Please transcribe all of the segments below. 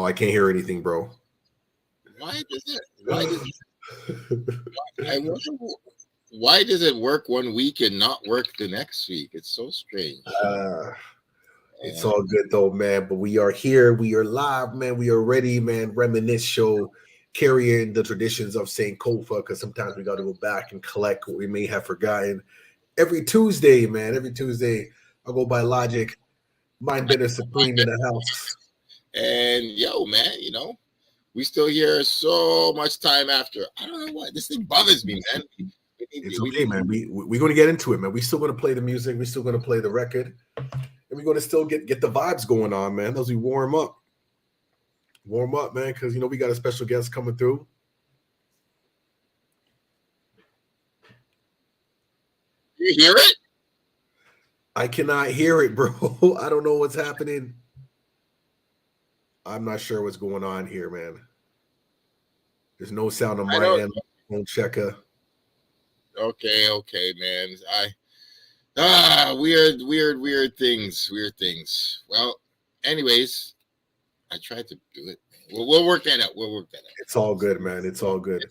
Oh, I can't hear anything, bro. Why does it? I wonder why does it work one week and not work the next week? It's so strange. It's all good though, man. But we are here. We are live, man. We are ready, man. Reminisce Show, carrying the traditions of Sankofa, because sometimes we got to go back and collect what we may have forgotten. Every Tuesday, man. Every Tuesday, I'll go by Logik. Mind Bender Supreme in the house. And yo, man, we still here so much time after. I don't know why this thing bothers me, man. It's okay, man. We're going to get into it, man. We're still going to play the music. We're still going to play the record. And we're going to still get the vibes going on, man, as we warm up. Warm up, man, because, we got a special guest coming through. You hear it? I cannot hear it, bro. I don't know what's happening. I'm not sure what's going on here, man. There's no sound on my end. Phone checker. Okay, man. Weird things. Well, anyways, I tried to do it. We'll work that out. It's all good, man. It's all good.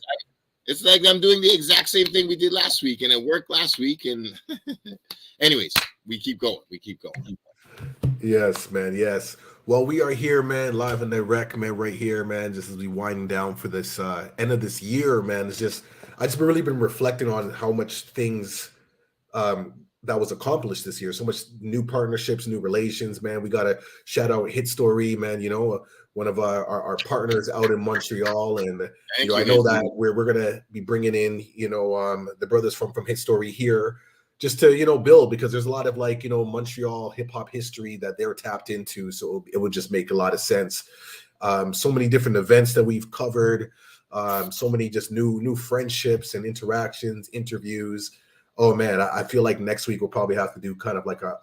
It's like I'm doing the exact same thing we did last week, and it worked last week. And anyways, we keep going. Yes, man. Yes. Well, we are here, man, live and direct, man, right here, man, just as we winding down for this end of this year, man. I just really been reflecting on how much things that was accomplished this year. So much new partnerships, new relations, man. We got to shout out Hit Story, man, one of our partners out in Montreal. And, I know that we're going to be bringing in, the brothers from Hit Story here, just to, build, because there's a lot of Montreal hip hop history that they're tapped into. So it would just make a lot of sense. So many different events that we've covered, so many just new friendships and interactions, interviews. Oh man, I feel like next week we'll probably have to do kind of like a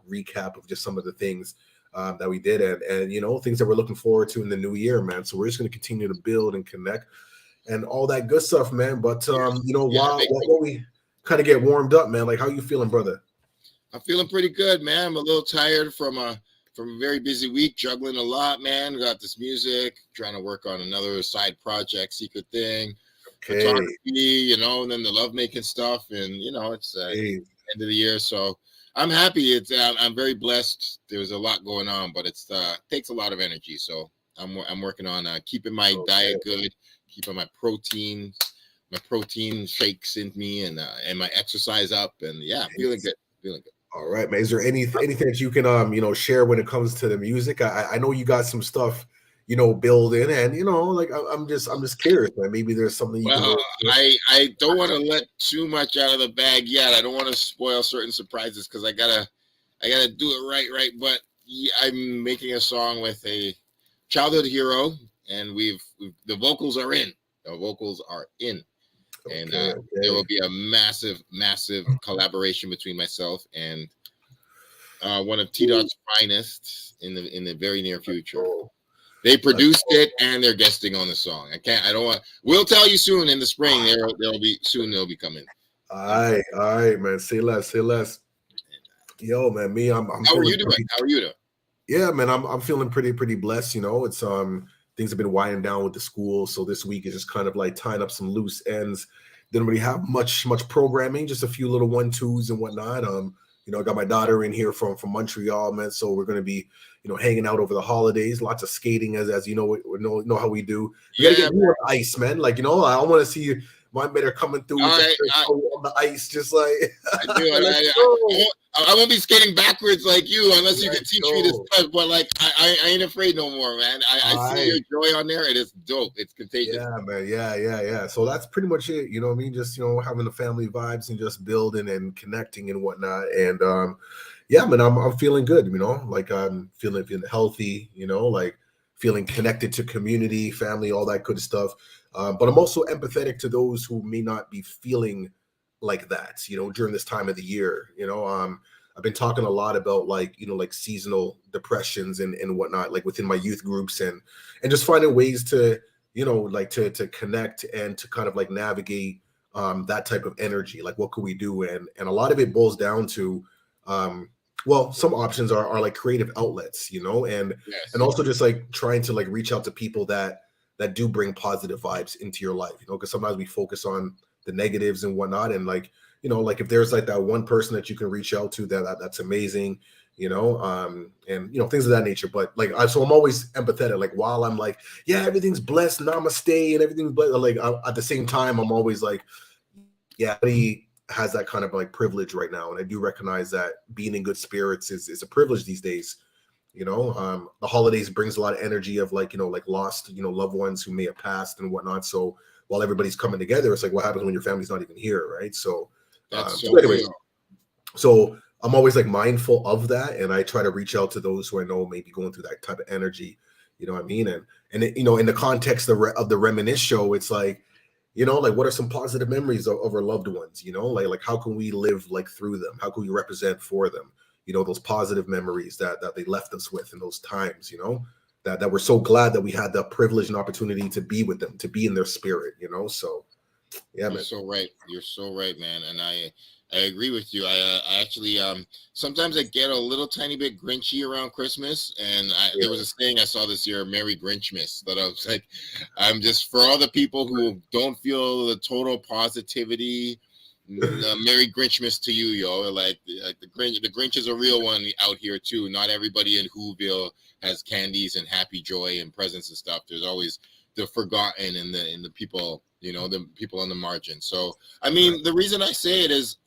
recap of just some of the things that we did and things that we're looking forward to in the new year, man. So we're just going to continue to build and connect and all that good stuff, man. But while we kind of get warmed up, man, like how you feeling, brother? I'm feeling pretty good, man. I'm a little tired from a very busy week, juggling a lot, man. We got this music, trying to work on another side project, secret thing, photography, and then the lovemaking stuff, and it's end of the year, so I'm happy. I'm very blessed. There's a lot going on, but it takes a lot of energy, so I'm working on keeping my diet good, keeping my protein shakes in me, and my exercise up, and feeling good. All right, man. Is there anything that you can share when it comes to the music? I know you got some stuff build in, and I'm just curious, man. Maybe there's something I don't want to let too much out of the bag yet. I don't want to spoil certain surprises because I gotta do it right. But I'm making a song with a childhood hero, and the vocals are in. And there will be a massive collaboration between myself and one of T-Dot's finest in the very near future. They produced it and they're guesting on the song. We'll tell you soon in the spring. They'll be coming. All right, man. Say less. Yo, man, me, I'm How are you doing? Yeah, man, I'm feeling pretty blessed. It's things have been winding down with the school, so this week is just kind of like tying up some loose ends. Didn't really have much programming, just a few little 1-2s and whatnot. I got my daughter in here from Montreal, man, so we're gonna be hanging out over the holidays. Lots of skating, as you know how we do. We gotta get more ice, man. I want to see my better coming through on the ice, just like I won't be skating backwards like you unless you can teach me this stuff. But I ain't afraid no more, man. I see your joy on there. It is dope. It's contagious. Yeah, man. Yeah. So that's pretty much it. You know what I mean? Just having the family vibes and just building and connecting and whatnot. And man, I'm feeling good. I'm feeling healthy. Feeling connected to community, family, all that good stuff. But I'm also empathetic to those who may not be feeling like that, during this time of the year. I've been talking a lot about seasonal depressions and whatnot, within my youth groups and just finding ways to, to connect and to kind of navigate that type of energy. What could we do? And a lot of it boils down to well, some options are like creative outlets, you know, and Yes. also just like trying to like reach out to people that do bring positive vibes into your life, you know, because sometimes we focus on the negatives and whatnot, and like, you know, like if there's like that one person that you can reach out to that's amazing, you know, and you know, things of that nature. But like so I'm always empathetic, like while I'm like, yeah, everything's blessed, namaste, and everything's blessed, like at the same time I'm always like, yeah, he has that kind of like privilege right now, and I do recognize that being in good spirits is a privilege these days. You know, the holidays brings a lot of energy of like, you know, like lost, you know, loved ones who may have passed and whatnot. So while everybody's coming together, it's like what happens when your family's not even here, right? So That's so so anyways, real. so I'm always like mindful of that, and I try to reach out to those who I know may be going through that type of energy. You know what I mean? And it, you know, in the context of the Reminisce Show, it's like, you know, like what are some positive memories of our loved ones? You know, like how can we live like through them? How can we represent for them? You know, those positive memories that they left us with in those times. You know, that we're so glad that we had the privilege and opportunity to be with them, to be in their spirit. You know, so yeah, You're man. so right. You're so right, man. And I agree with you. I actually sometimes I get a little tiny bit grinchy around Christmas. And there was Yeah. a saying I saw this year, Merry Grinchmas, that I was like, I'm just for all the people who don't feel the total positivity. Merry Grinchmas to you, yo. Like the Grinch is a real one out here too. Not everybody in Whoville has candies and happy joy and presents and stuff. There's always the forgotten and the people, you know, the people on the margin. So I Right. mean, the reason I say it is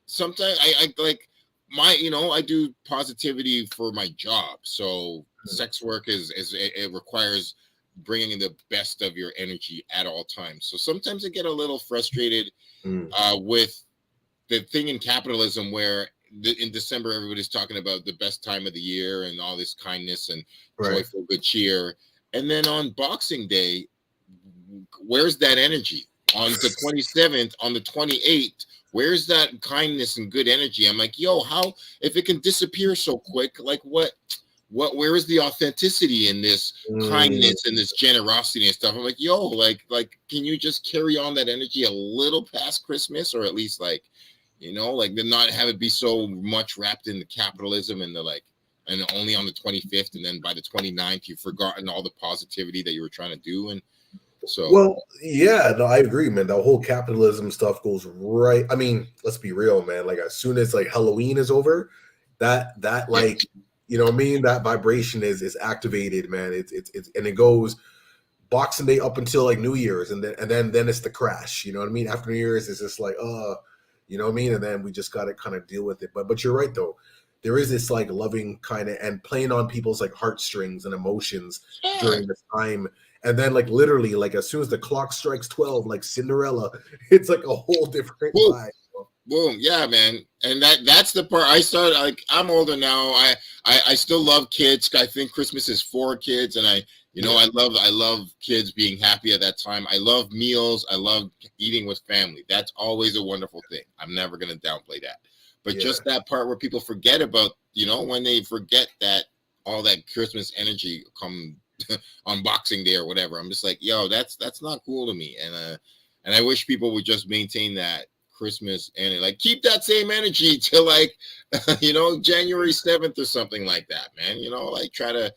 sometimes I like my, you know, I do positivity for my job. So sex work is it requires bringing in the best of your energy at all times. So sometimes I get a little frustrated Mm, with the thing in capitalism where in December everybody's talking about the best time of the year and all this kindness and right. joyful good cheer, and then on Boxing Day, where's that energy? On the 27th, on the 28th, where's that kindness and good energy? I'm like, yo, how, if it can disappear so quick, like where is the authenticity in this Mm, kindness and this generosity and stuff? I'm like, yo, like can you just carry on that energy a little past Christmas, or at least like, you know, like to not have it be so much wrapped in the capitalism and the like, and only on the 25th, and then by the 29th you've forgotten all the positivity that you were trying to do. And so well, yeah, no, I agree, man. The whole capitalism stuff goes right. I mean, let's be real, man. Like as soon as like Halloween is over, that yeah. like, you know what I mean, that vibration is activated, man. It's and it goes Boxing Day up until like New Year's, and then it's the crash. You know what I mean? After New Year's, it's just like, you know what I mean? And then we just got to kind of deal with it. But you're right though. There is this like loving kind of and playing on people's like heartstrings and emotions Yeah. during this time. And then like literally like as soon as the clock strikes 12, like Cinderella, it's like a whole different Boom, vibe. boom, yeah, man. And that's the part I started. Like I'm older now. I still love kids. I think Christmas is for kids, and you know, Yeah, I love kids being happy at that time. I love meals. I love eating with family. That's always a wonderful thing. I'm never gonna downplay that. But yeah. just that part where people forget about, you know, when they forget that all that Christmas energy come on Boxing Day or whatever. I'm just like, yo, that's not cool to me. And I wish people would just maintain that Christmas and like keep that same energy till like you know, January 7th or something like that, man. You know, like try to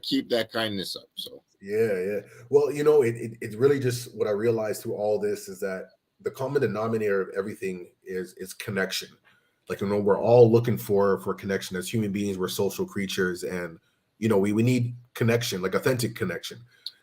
keep that kindness up. So Yeah, yeah. Well, you know, it really just what I realized through all this is that the common denominator of everything is connection. Like, you know, we're all looking for connection as human beings. We're social creatures, and you know, we need connection, like authentic connection.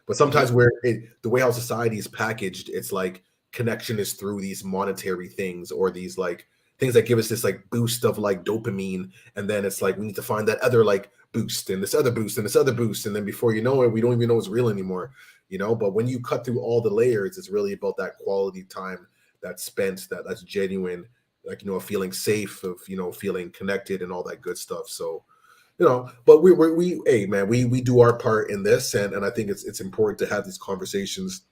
But mhm. sometimes the way how society is packaged, it's like connection is through these monetary things or these like things that give us this like boost of like dopamine, and then it's like we need to find that other like boost and this other boost and this other boost, and then before you know it, we don't even know it's real anymore, you know. But when you cut through all the layers, it's really about that quality time that's spent, that's genuine, like, you know, feeling safe, of, you know, feeling connected and all that good stuff. So, you know, but we hey man, we do our part in this, and I think it's important to have these conversations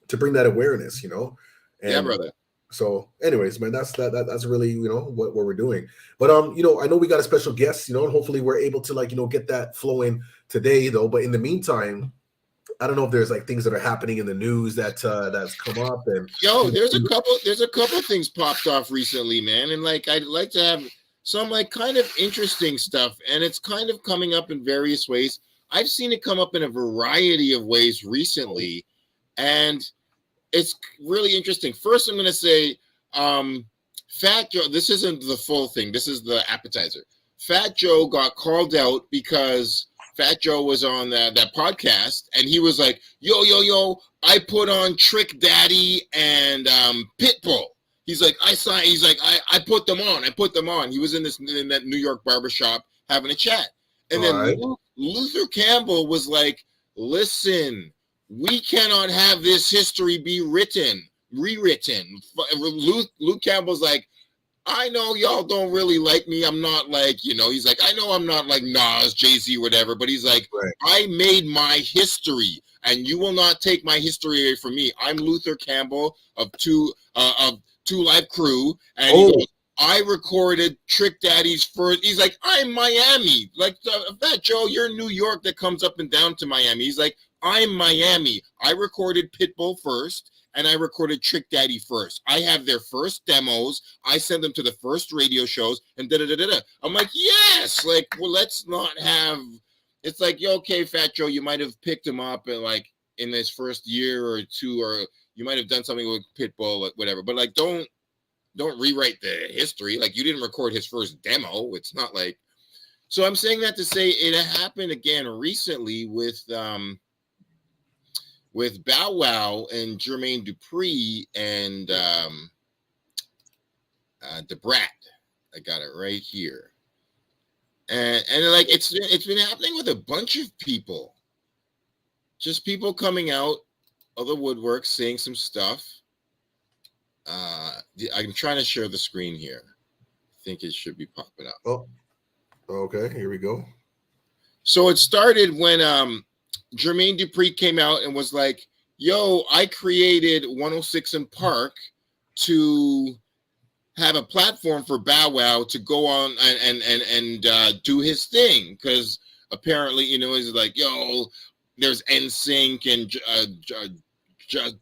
to bring that awareness, you know. Yeah, And brother. so anyways, man, that's really, you know, what we're doing. But you know, I know we got a special guest, you know, and hopefully we're able to like, you know, get that flowing today though. But in the meantime, I don't know if there's like things that are happening in the news that's come up, and Yo, you know, there's a couple things popped off recently, man. And like I'd like to have some like kind of interesting stuff, and it's kind of coming up in various ways. I've seen it come up in a variety of ways recently, and it's really interesting. First, I'm going to say, Fat Joe. This isn't the full thing. This is the appetizer. Fat Joe got called out because Fat Joe was on that podcast, and he was like, yo, I put on Trick Daddy and Pitbull. He's like, I put them on. He was in that New York barbershop having a chat. And then Luther Campbell was like, listen, we cannot have this history be rewritten. Luke Campbell's like, I know y'all don't really like me. I'm not like, he's like, I know I'm not like Nas, Jay-Z, whatever, but he's like, I made my history, and you will not take my history away from me. I'm Luther Campbell of Two Live Crew, and he goes, I recorded Trick Daddy's first. He's like, I'm Miami. Like, Fat Joe, you're New York that comes up and down to Miami. He's like, I'm Miami. I recorded Pitbull first, and I recorded Trick Daddy first. I have their first demos. I sent them to the first radio shows, and da-da-da-da-da. I'm like, yes. Like, well, let's not have. It's like, okay, Fat Joe, you might have picked him up and like in his first year or two, or you might have done something with Pitbull, like whatever. But like, don't rewrite the history. Like, you didn't record his first demo. It's not like. So I'm saying that to say it happened again recently with Bow Wow and Jermaine Dupri and the Brat. I got it right here. And like it's been happening with a bunch of people. Just people coming out of the woodwork saying some stuff. I'm trying to share the screen here. I think it should be popping up. Oh, okay. Here we go. So it started when Jermaine Dupri came out and was like, yo, I created 106 in Park to have a platform for Bow Wow to go on and do his thing. Because apparently, he's like, yo, there's NSYNC and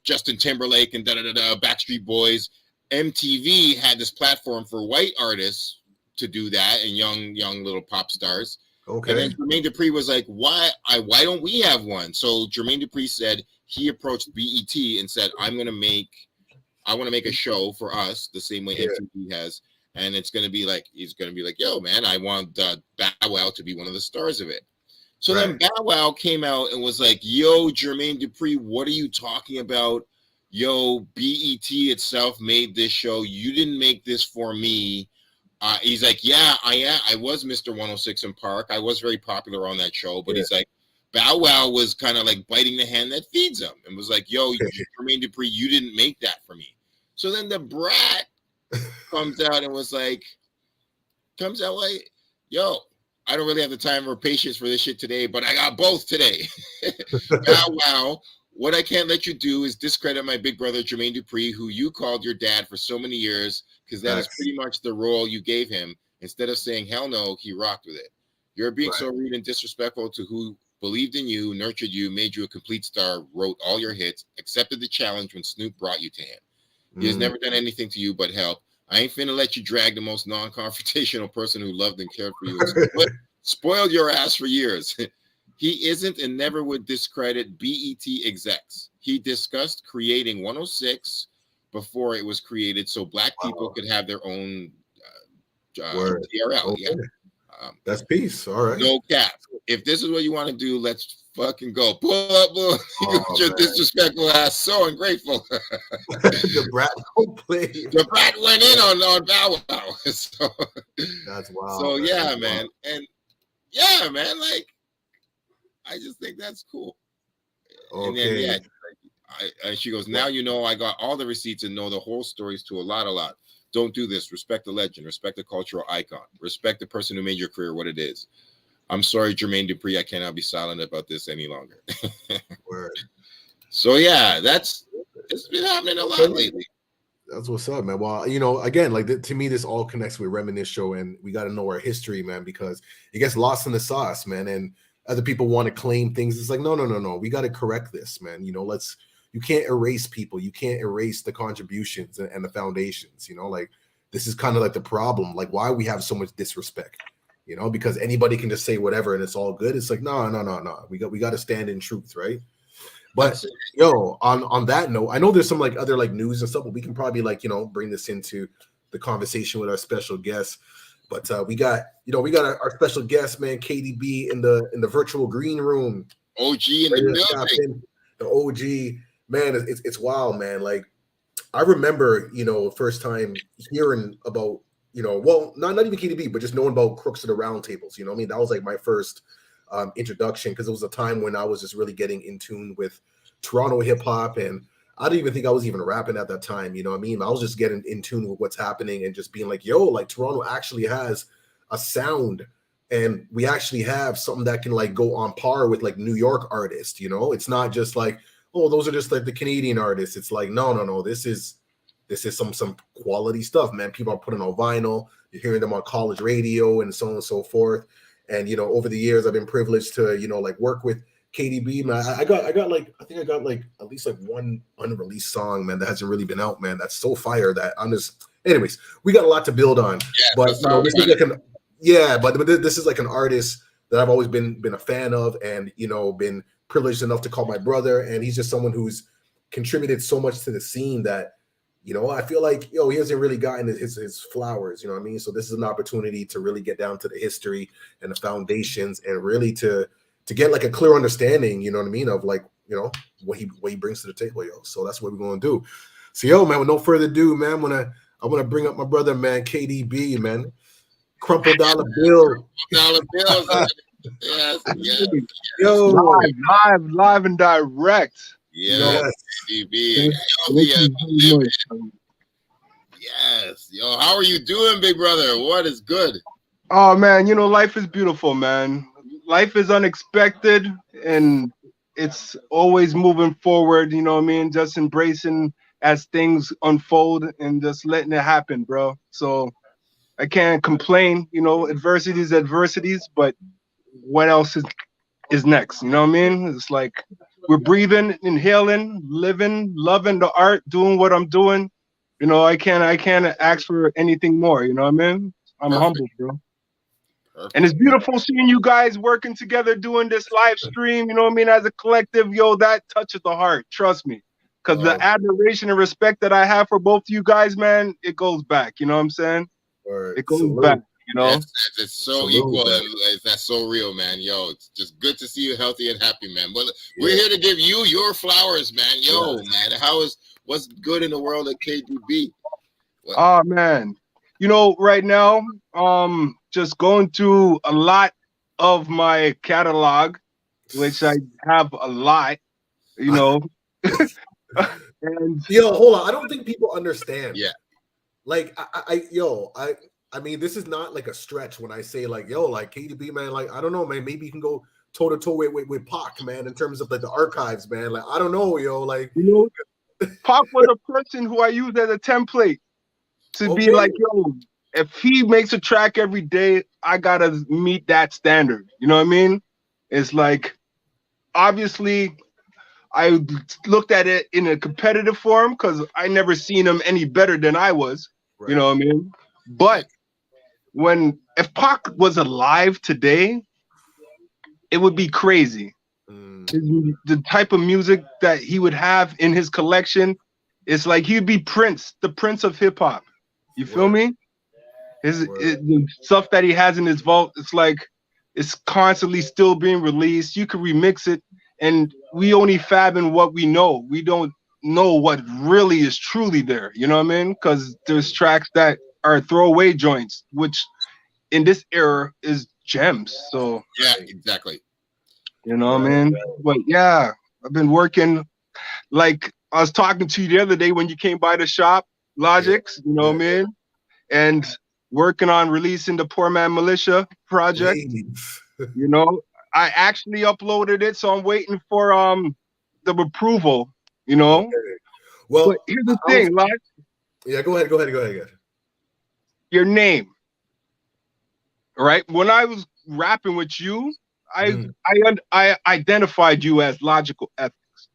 Justin Timberlake and Backstreet Boys. MTV had this platform for white artists to do that and young little pop stars. Okay. And then Jermaine Dupri was like, why don't we have one? So Jermaine Dupri said he approached BET and said, I want to make a show for us the same way MTV has. And it's going to be like, he's going to be like, yo, man, I want Bow Wow to be one of the stars of it. So then Bow Wow came out and was like, yo, Jermaine Dupri, what are you talking about? Yo, BET itself made this show. You didn't make this for me. He's like, yeah, I was Mr. 106 in Park. I was very popular on that show, but he's like, Bow Wow was kind of like biting the hand that feeds him and was like, yo, Jermaine Dupri, you didn't make that for me. So then the Brat comes out and was like, yo, I don't really have the time or patience for this shit today, but I got both today. Bow Wow, what I can't let you do is discredit my big brother, Jermaine Dupri, who you called your dad for so many years, because that is pretty much the role you gave him. Instead of saying, hell no, he rocked with it. You're being so rude and disrespectful to who believed in you, nurtured you, made you a complete star, wrote all your hits, accepted the challenge when Snoop brought you to him. He has never done anything to you but help. I ain't finna let you drag the most non-confrontational person who loved and cared for you and spoiled your ass for years. He isn't and never would discredit BET execs. He discussed creating 106 before it was created so black people could have their own TRL. Okay. That's peace. All right. No cap. If this is what you want to do, let's fucking go. Pull up, your disrespectful ass. So ungrateful. The Brat played. The Brat went in on Bow Wow. So, that's wild. So man. yeah, that's man. Wild. And yeah, man, like I just think that's cool. Okay. And then she goes, now you know I got all the receipts and know the whole stories to a lot. Don't do this. Respect the legend. Respect the cultural icon. Respect the person who made your career what it is. I'm sorry, Jermaine Dupri. I cannot be silent about this any longer. Word. So yeah, it's been happening a lot lately. That's what's up, man. Well, again, like to me, this all connects with Reminisce Show, and we got to know our history, man, because it gets lost in the sauce, man. And other people want to claim things. It's like, no. We got to correct this, man. You can't erase people. You can't erase the contributions and the foundations, like this is kind of like the problem. Like, why we have so much disrespect, you know, because anybody can just say whatever and it's all good. It's like, no. We got to stand in truth, right? But yo, on that note, I know there's some like other like news and stuff, but we can probably like, you know, bring this into the conversation with our special guest. But we got our special guest, man, KDB in the virtual green room. OG in the building. The OG, man, it's wild, man. Like, I remember, you know, first time hearing about, you know, well, not even KDB, but just knowing about Crooks to the Round Tables. You know what I mean? That was like my first introduction, because it was a time when I was just really getting in tune with Toronto hip hop, and I didn't even think I was even rapping at that time. You know what I mean? I was just getting in tune with what's happening and just being like, yo, like Toronto actually has a sound, and we actually have something that can like go on par with like New York artists. You know, it's not just like, oh, those are just like the Canadian artists. It's like, no. This is some quality stuff, man. People are putting on vinyl. You're hearing them on college radio and so on and so forth. And, you know, over the years, I've been privileged to, you know, like work with KDB, man. I got like at least like one unreleased song, man, that hasn't really been out, man. That's so fire that I'm just. Anyways, we got a lot to build on. Yeah, but you know, this is like this is like an artist that I've always been a fan of, and, you know, been privileged enough to call my brother. And he's just someone who's contributed so much to the scene that, you know, I feel like, he hasn't really gotten his flowers, you know what I mean? So this is an opportunity to really get down to the history and the foundations, and really to get like a clear understanding, you know what I mean, of like, you know, what he brings to the table, yo. So that's what we're going to do. So, yo, man, with no further ado, man, I want to bring up my brother, man, KDB, man. Krumple Dolla Bills. Dollar Bills. Yes. Yo, live and direct. Yes. KDB. Yes. Yo, how are you doing, big brother? What is good? Oh, man, you know, life is beautiful, man. Life is unexpected, and it's always moving forward, you know what I mean? Just embracing as things unfold and just letting it happen, bro. So I can't complain, you know, adversities, but what else is next? You know what I mean? It's like we're breathing, inhaling, living, loving the art, doing what I'm doing. You know, I can't ask for anything more, you know what I mean? I'm humbled, bro. And it's beautiful seeing you guys working together, doing this live stream, you know what I mean, as a collective. Yo, that touches the heart, trust me. Because the admiration and respect that I have for both of you guys, man, it goes back, you know what I'm saying? It goes back, you know? It's so equal, and that's so real, man. Yo, it's just good to see you healthy and happy, man. But we're here to give you your flowers, man. Yo, man, what's good in the world of KDB? Oh, man. You know, right now, just going through a lot of my catalog, which I have a lot, you know. And hold on, I don't think people understand. Yeah, like I mean, this is not like a stretch when I say like, like KDB, man, like, I don't know, man, maybe you can go toe to toe with Pac, man, in terms of like the archives, man. Like, I don't know, like, you know, Pac was a person who I used as a template to be like, if he makes a track every day, I gotta meet that standard. You know what I mean? It's like, obviously, I looked at it in a competitive form because I never seen him any better than I was. Right. You know what I mean? But if Pac was alive today, it would be crazy. The type of music that he would have in his collection, it's like he'd be Prince, the Prince of hip hop. You feel me? The stuff that he has in his vault, it's like it's constantly still being released. You can remix it, and we only fathom what we know. We don't know what really is truly there. You know what I mean? Because there's tracks that are throwaway joints, which in this era is gems. So yeah, exactly. You know what I mean? But yeah, I've been working. Like I was talking to you the other day when you came by the shop, Logik. You know what I mean? And working on releasing the Poor Man Militia project. You know, I actually uploaded it, so I'm waiting for the approval. You know. Okay. Well, but here's the thing, Log. Yeah, go ahead. Your name. All right. When I was rapping with you, I identified you as Logical Ethics.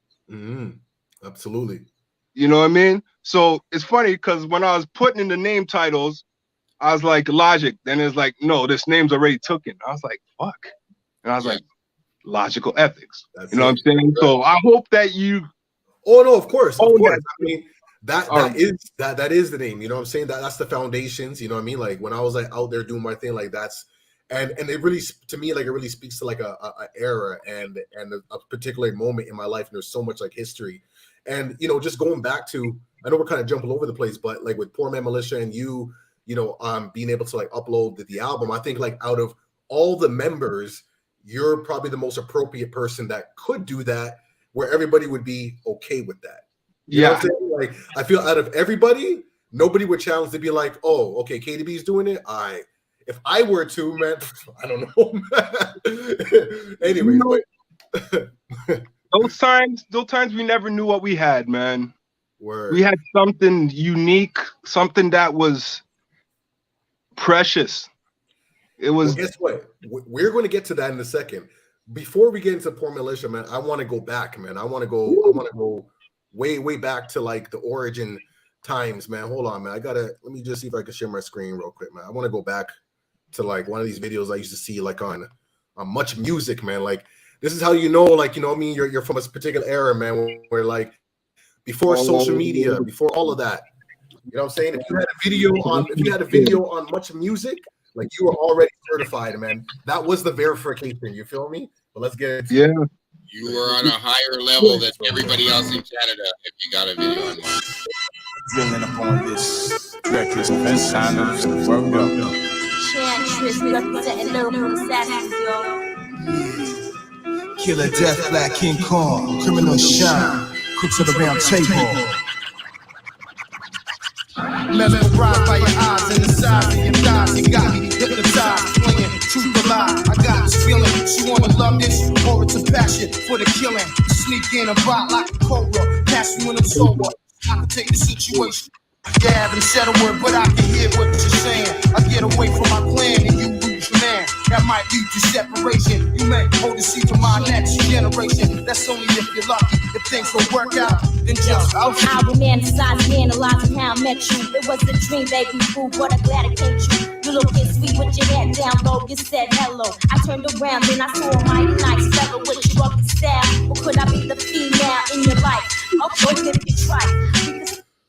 Absolutely. You know what I mean? So it's funny because when I was putting in the name titles, I was like Logik. Then it's like, no, this name's already taken. I was like, fuck. And I was like, logical ethics. That's you know it. what I'm saying? Right. So I hope that you. Oh no, of course. That. I mean, that is the name. You know what I'm saying? That's the foundations. You know what I mean? Like when I was like out there doing my thing, like that's and it really, to me, like it really speaks to like a era and a particular moment in my life. And there's so much like history, and you know, just going back to, I know we're kind of jumping over the place, but like with Poor Man Militia and you know, being able to like upload the album, I think like out of all the members, you're probably the most appropriate person that could do that, where everybody would be okay with that. You know what I'm saying? Like I feel out of everybody, nobody would challenge to be like, oh, okay, KDB's doing it. If I were to, man, I don't know. Anyways, those times we never knew what we had, man. Word. We had something unique, something that was precious. It was. Well, guess what? We're going to get to that in a second. Before we get into Poor Militia, man, I want to go back, man. I want to go way back to like the origin times, man. Hold on, man. Let me just see if I can share my screen real quick, man. I want to go back to like one of these videos I used to see like on Much Music, man. Like this is how you know, like, you know what I mean? You're from a particular era, man, where like before social media, before all of that. You know what I'm saying? If you had a video on Much Music, like you were already certified, man. That was the verification. You feel me? But let's get it. Yeah. You were on a higher level than everybody else in Canada if you got a video on one. Drilling upon this reckless offense, signers, word up. Chantress representing lyrical assassins, yo. Killer Death, Black King Kong, Criminal Shine, Crooks of the Round Table. Mesmerized by your eyes and the size of your thighs, you got me hypnotized, playing truth or lie. I got this feeling, she wanna love this, or it's a passion for the killing. Sneak in and bite like a cobra, pass me when I'm sober. I can take the situation. Yeah, I haven't said a word, but I can hear what you're saying. I get away from my clan and you lose your man. That might lead to separation. You may hold the seed to my next generation. That's only if you're lucky. If things don't work out, then just I romanticize, analyzing how I met you. It was a dream, baby boo, but I'm glad it came true. You looking sweet with your head down low. You said hello. I turned around, then I saw a mighty nice fellow with your rugged style. Or could I be the female in your life? Of course, if you try.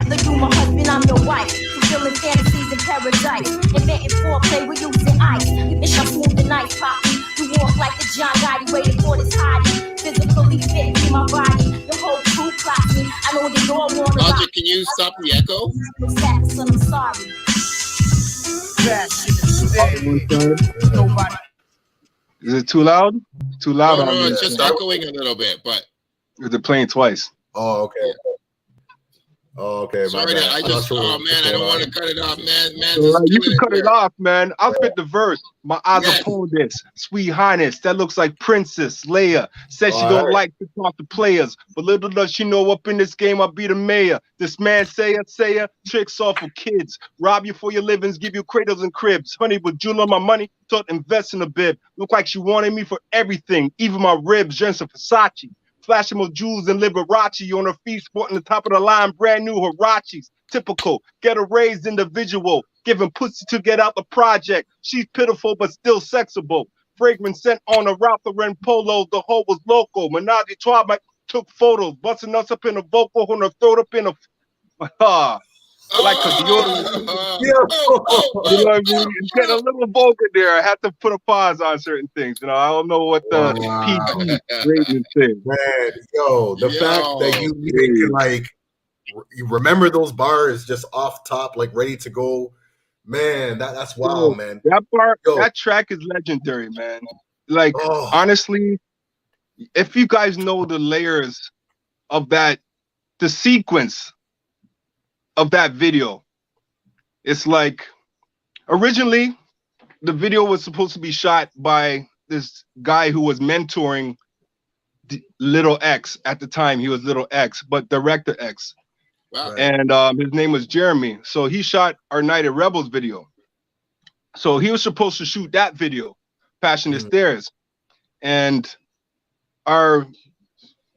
You my husband, I'm your wife. Fulfilling fantasies in paradise. Inventing foreplay, we're using ice. You think I'm smooth and nice, Poppy? You walk like the John Gotti, waiting for this hottie. Physically fit in my body. The whole crew clocks me. I know they all want to Logik, can you stop the echo? I'm sorry. Is it too loud? Too loud. No, it's just echoing a little bit, but. Is it playing twice? Oh, okay. Oh, okay. Sorry, I just, oh man, I don't want to cut it off, man. You can cut it off, man. I'll spit the verse. My eyes upon this, sweet highness, that looks like Princess Leia. Says she don't like to talk to players, but little does she know up in this game I'll be the mayor. This man sayer, tricks off of kids, rob you for your livings, give you cradles and cribs. Honey, with jewel on my money, thought invest in a bib. Look like she wanted me for everything, even my ribs, Jensen Versace. Flashing more jewels and Liberace on her feet, sporting the top of the line, brand new Hirachis. Typical, get a raised individual, giving pussy to get out the project. She's pitiful but still sexable. Fragrance scent on a Ralph Lauren polo, the hoe was local. Menage a trois took photos, busting us up in a vocal, on her throat up in a like a deodorant. You know what I mean? Get a little vocal there. I have to put a pause on certain things. You know, I don't know what the PG rating is. Man, the fact that you can like you remember those bars just off top, like ready to go. Man, that's wild, man. That part, that track is legendary, man. Like honestly, if you guys know the layers of that, the sequence of that video, it's like originally the video was supposed to be shot by this guy who was mentoring Little X at the time. He was Little X, but Director X. Wow. And his name was Jeremy. So he shot our Night at Rebels video. So he was supposed to shoot that video, Passionate Stairs. And our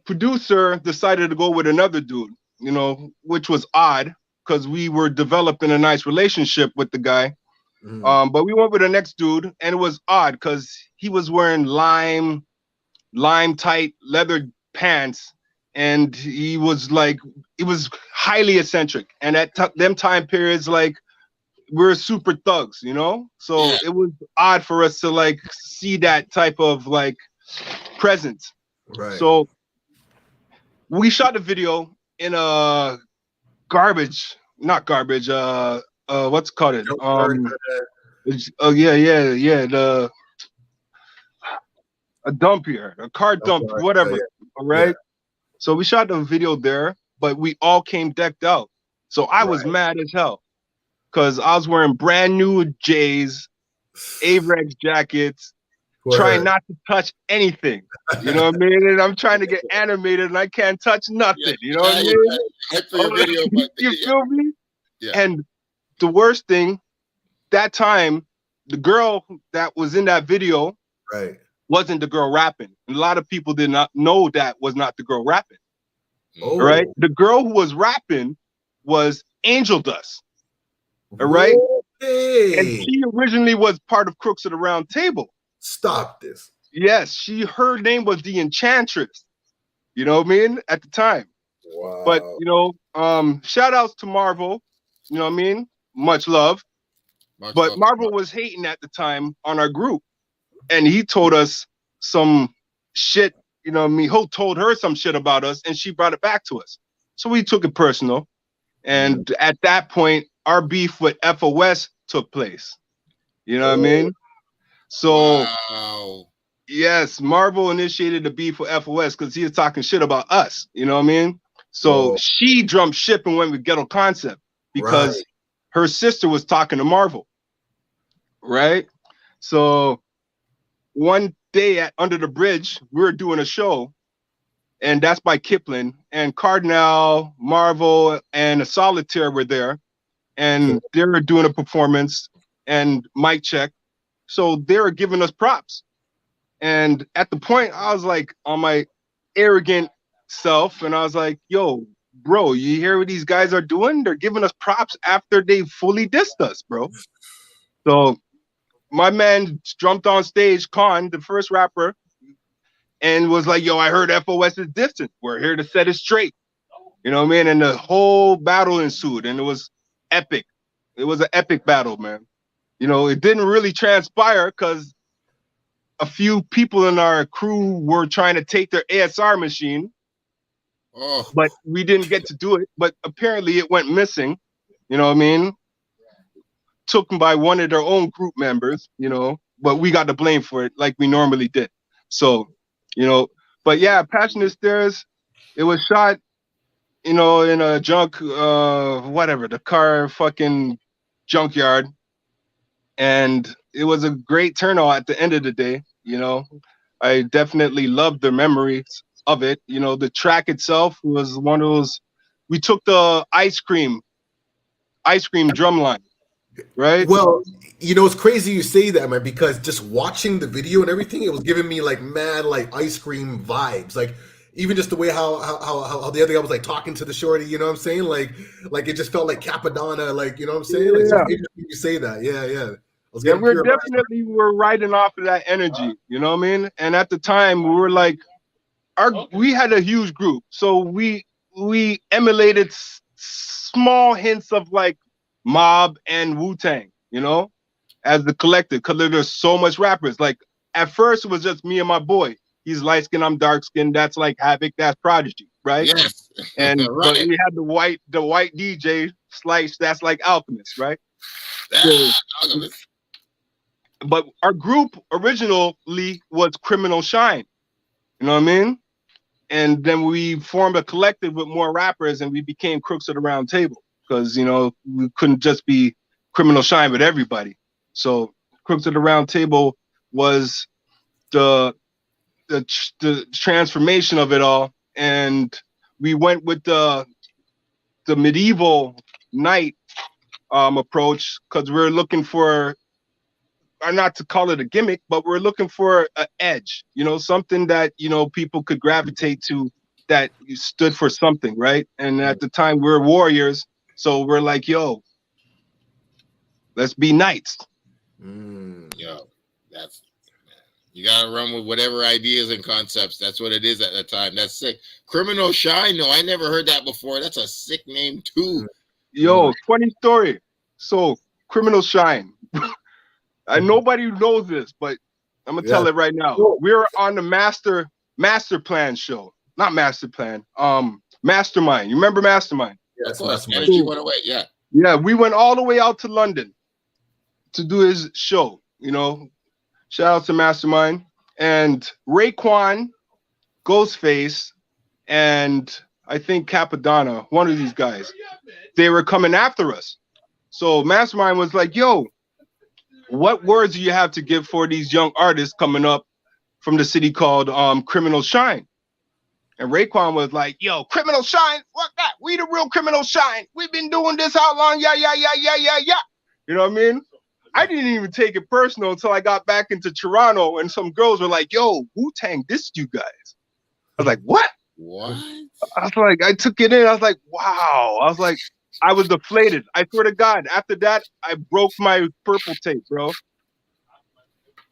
producer decided to go with another dude. you know, which was odd because we were developing a nice relationship with the guy. But we went with the next dude, and it was odd because he was wearing lime tight leather pants, and he was highly eccentric. And at them time periods, like, we're super thugs, you know? So it was odd for us to like see that type of like presence. Right. So we shot the video in a not garbage, what's it called? A dump here, a car dump, whatever. All right. Yeah. So we shot the video there, but we all came decked out. So I was mad as hell because I was wearing brand new J's, Avrex jackets, trying not to touch anything. You know what I mean? And I'm trying to get animated and I can't touch nothing. You know what I mean? For your video, but, you feel me? Yeah. And the worst thing, that time, the girl that was in that video wasn't the girl rapping. And a lot of people did not know that was not the girl rapping. Oh. Right? The girl who was rapping was Angel Dust. All right? Hey. And she originally was part of Crooks of the Round Table. Stop this. Yes, her name was the Enchantress. You know what I mean? At the time. Wow. But, you know, shout outs to Marvel. You know what I mean? Much love. But Marvel was hating at the time on our group. And he told us some shit, you know what I mean? Ho told her some shit about us and she brought it back to us. So we took it personal. And at that point, our beef with FOS took place. You know what I mean? So, yes, Marvel initiated the beef with FOS because he was talking shit about us. You know what I mean? So she jumped ship and went with Ghetto Concept because her sister was talking to Marvel. Right? So one day at Under the Bridge, we were doing a show, and that's by Kipling, and Cardinal, Marvel, and a Solitaire were there, and they were doing a performance and mic check. So they were giving us props. And at the point, I was like on my arrogant self, and I was like, yo, bro, you hear what these guys are doing? They're giving us props after they fully dissed us, bro. So my man jumped on stage, Khan, the first rapper, and was like, yo, I heard FOS is distant. We're here to set it straight. You know what I mean? And the whole battle ensued, and it was epic. It was an epic battle, man. You know, it didn't really transpire because a few people in our crew were trying to take their ASR machine, but we didn't get to do it. But apparently it went missing. You know what I mean? Taken by one of their own group members, you know, but we got the blame for it like we normally did. So, you know, but yeah, Passionate Stairs, it was shot, you know, in a the car fucking junkyard. And it was a great turnout at the end of the day, you know. I definitely loved the memories of it. You know, the track itself was one of those, we took the ice cream drum line. Right. Well, you know, it's crazy you say that, man, because just watching the video and everything, it was giving me like mad like ice cream vibes. Like even just the way how the other guy was like talking to the shorty, you know what I'm saying? Like it just felt like Capadonna, like, you know what I'm saying? Like, yeah. You say that. Yeah. We're riding off of that energy, you know what I mean? And at the time we were like, we had a huge group. So we emulated small hints of like Mob and Wu-Tang, you know, as the collective, because there's so much rappers. Like at first it was just me and my boy. He's light skinned, I'm dark skinned. That's like Havoc, that's Prodigy, right? Yes. And but we had the white DJ Slice, that's like Alchemist, right? But our group originally was Criminal Shine, you know what I mean? And then we formed a collective with more rappers, and we became Crooks of the Round Table. Because, you know, we couldn't just be Criminal Shine with everybody. So Crooks of the Round Table was the transformation of it all. And we went with the medieval knight approach because we're looking for, or not to call it a gimmick, but we're looking for an edge, you know, something that, you know, people could gravitate to that stood for something, right? And at the time we were warriors, so we're like, yo, let's be knights. Yo, that's, you gotta run with whatever ideas and concepts. That's what it is at the time. That's sick. Criminal Shine. No, I never heard that before. That's a sick name too. Yo, funny story. So Criminal Shine. Nobody knows this, but I'm gonna tell it right now. We were on the Master Plan show. Not Master Plan. Mastermind. You remember Mastermind? Yeah, of course. Energy went away. Yeah. Yeah, we went all the way out to London to do his show. You know, shout out to Mastermind and Raekwon, Ghostface, and I think Capadonna, one of these guys. They were coming after us. So Mastermind was like, yo, what words do you have to give for these young artists coming up from the city called Criminal Shine? And Raekwon was like, yo, Criminal Shine, fuck that. We the real Criminal Shine. We've been doing this how long? Yeah. You know what I mean? I didn't even take it personal until I got back into Toronto and some girls were like, yo, Wu-Tang dissed you guys. I was like, what? What? I was like, I took it in. I was like, wow. I was like, I was deflated. I swear to God. After that, I broke my purple tape, bro.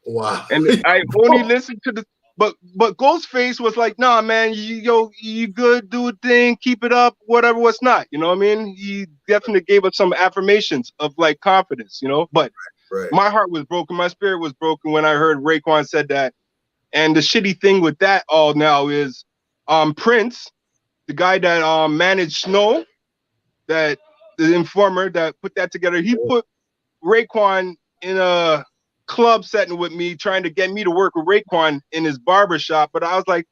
Wow. And I only listened to the, but Ghostface was like, nah, man, you good, do a thing, keep it up, whatever, what's not. You know what I mean? He definitely gave us some affirmations of like confidence, you know? But my heart was broken. My spirit was broken when I heard Raekwon said that. And the shitty thing with that all now is Prince, the guy that managed Snow, that the informer that put that together, he put Raekwon in a club setting with me, trying to get me to work with Raekwon in his barber shop. But I was like,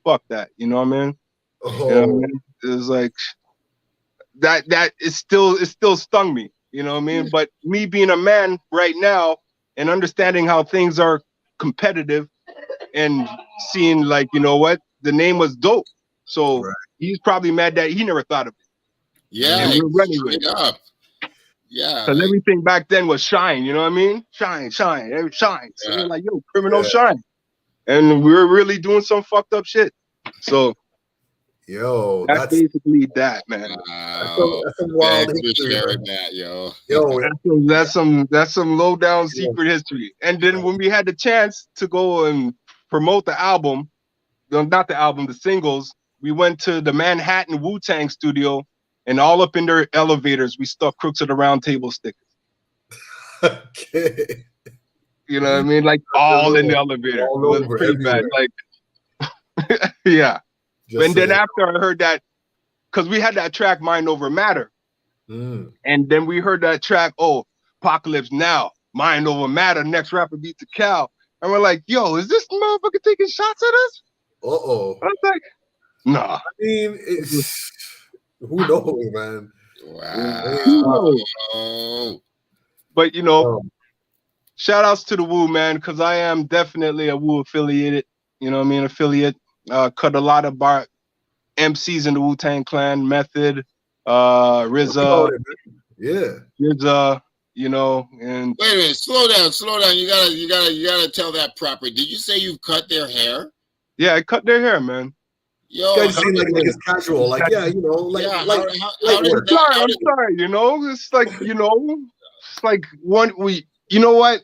fuck that. You know what I mean? You know what I mean? It was like that it still stung me. You know what I mean? But me being a man right now and understanding how things are competitive and seeing like, you know what, the name was dope. So he's probably mad that he never thought of it. Yeah, and we're running with it. Up. Yeah, because everything back then was shine. You know what I mean? Shine. So we're like, yo, Criminal Shine, and we were really doing some fucked up shit. So, yo, that's basically that, man. Wow. That's some wild history, that, yo. That's some low down secret history. And then when we had the chance to go and promote the album, not the album, the singles, we went to the Manhattan Wu-Tang studio. And all up in their elevators, we stuck Crooks of the Round Table stickers. Okay. You know what I mean? Like all in the elevator. All it was pretty everywhere. bad. Like, yeah. Just and then after I heard that, because we had that track Mind Over Matter. And then we heard that track, Apocalypse Now, Mind Over Matter, next rapper beats the cow. And we're like, yo, is this motherfucker taking shots at us? I was like, nah. I mean, it's... Who knows, man? Wow. But, you know, shout outs to the Wu, man, because I am definitely a Wu affiliated, you know what I mean, affiliate. Cut a lot of bar MCs in the Wu-Tang Clan, Method, RZA. RZA, you know, and... Wait a minute, slow down. You gotta tell that proper. Did you say you cut their hair? Yeah, I cut their hair, man. Yo, like it's casual, like I'm sorry, you know, it's like, you know, it's like you know what,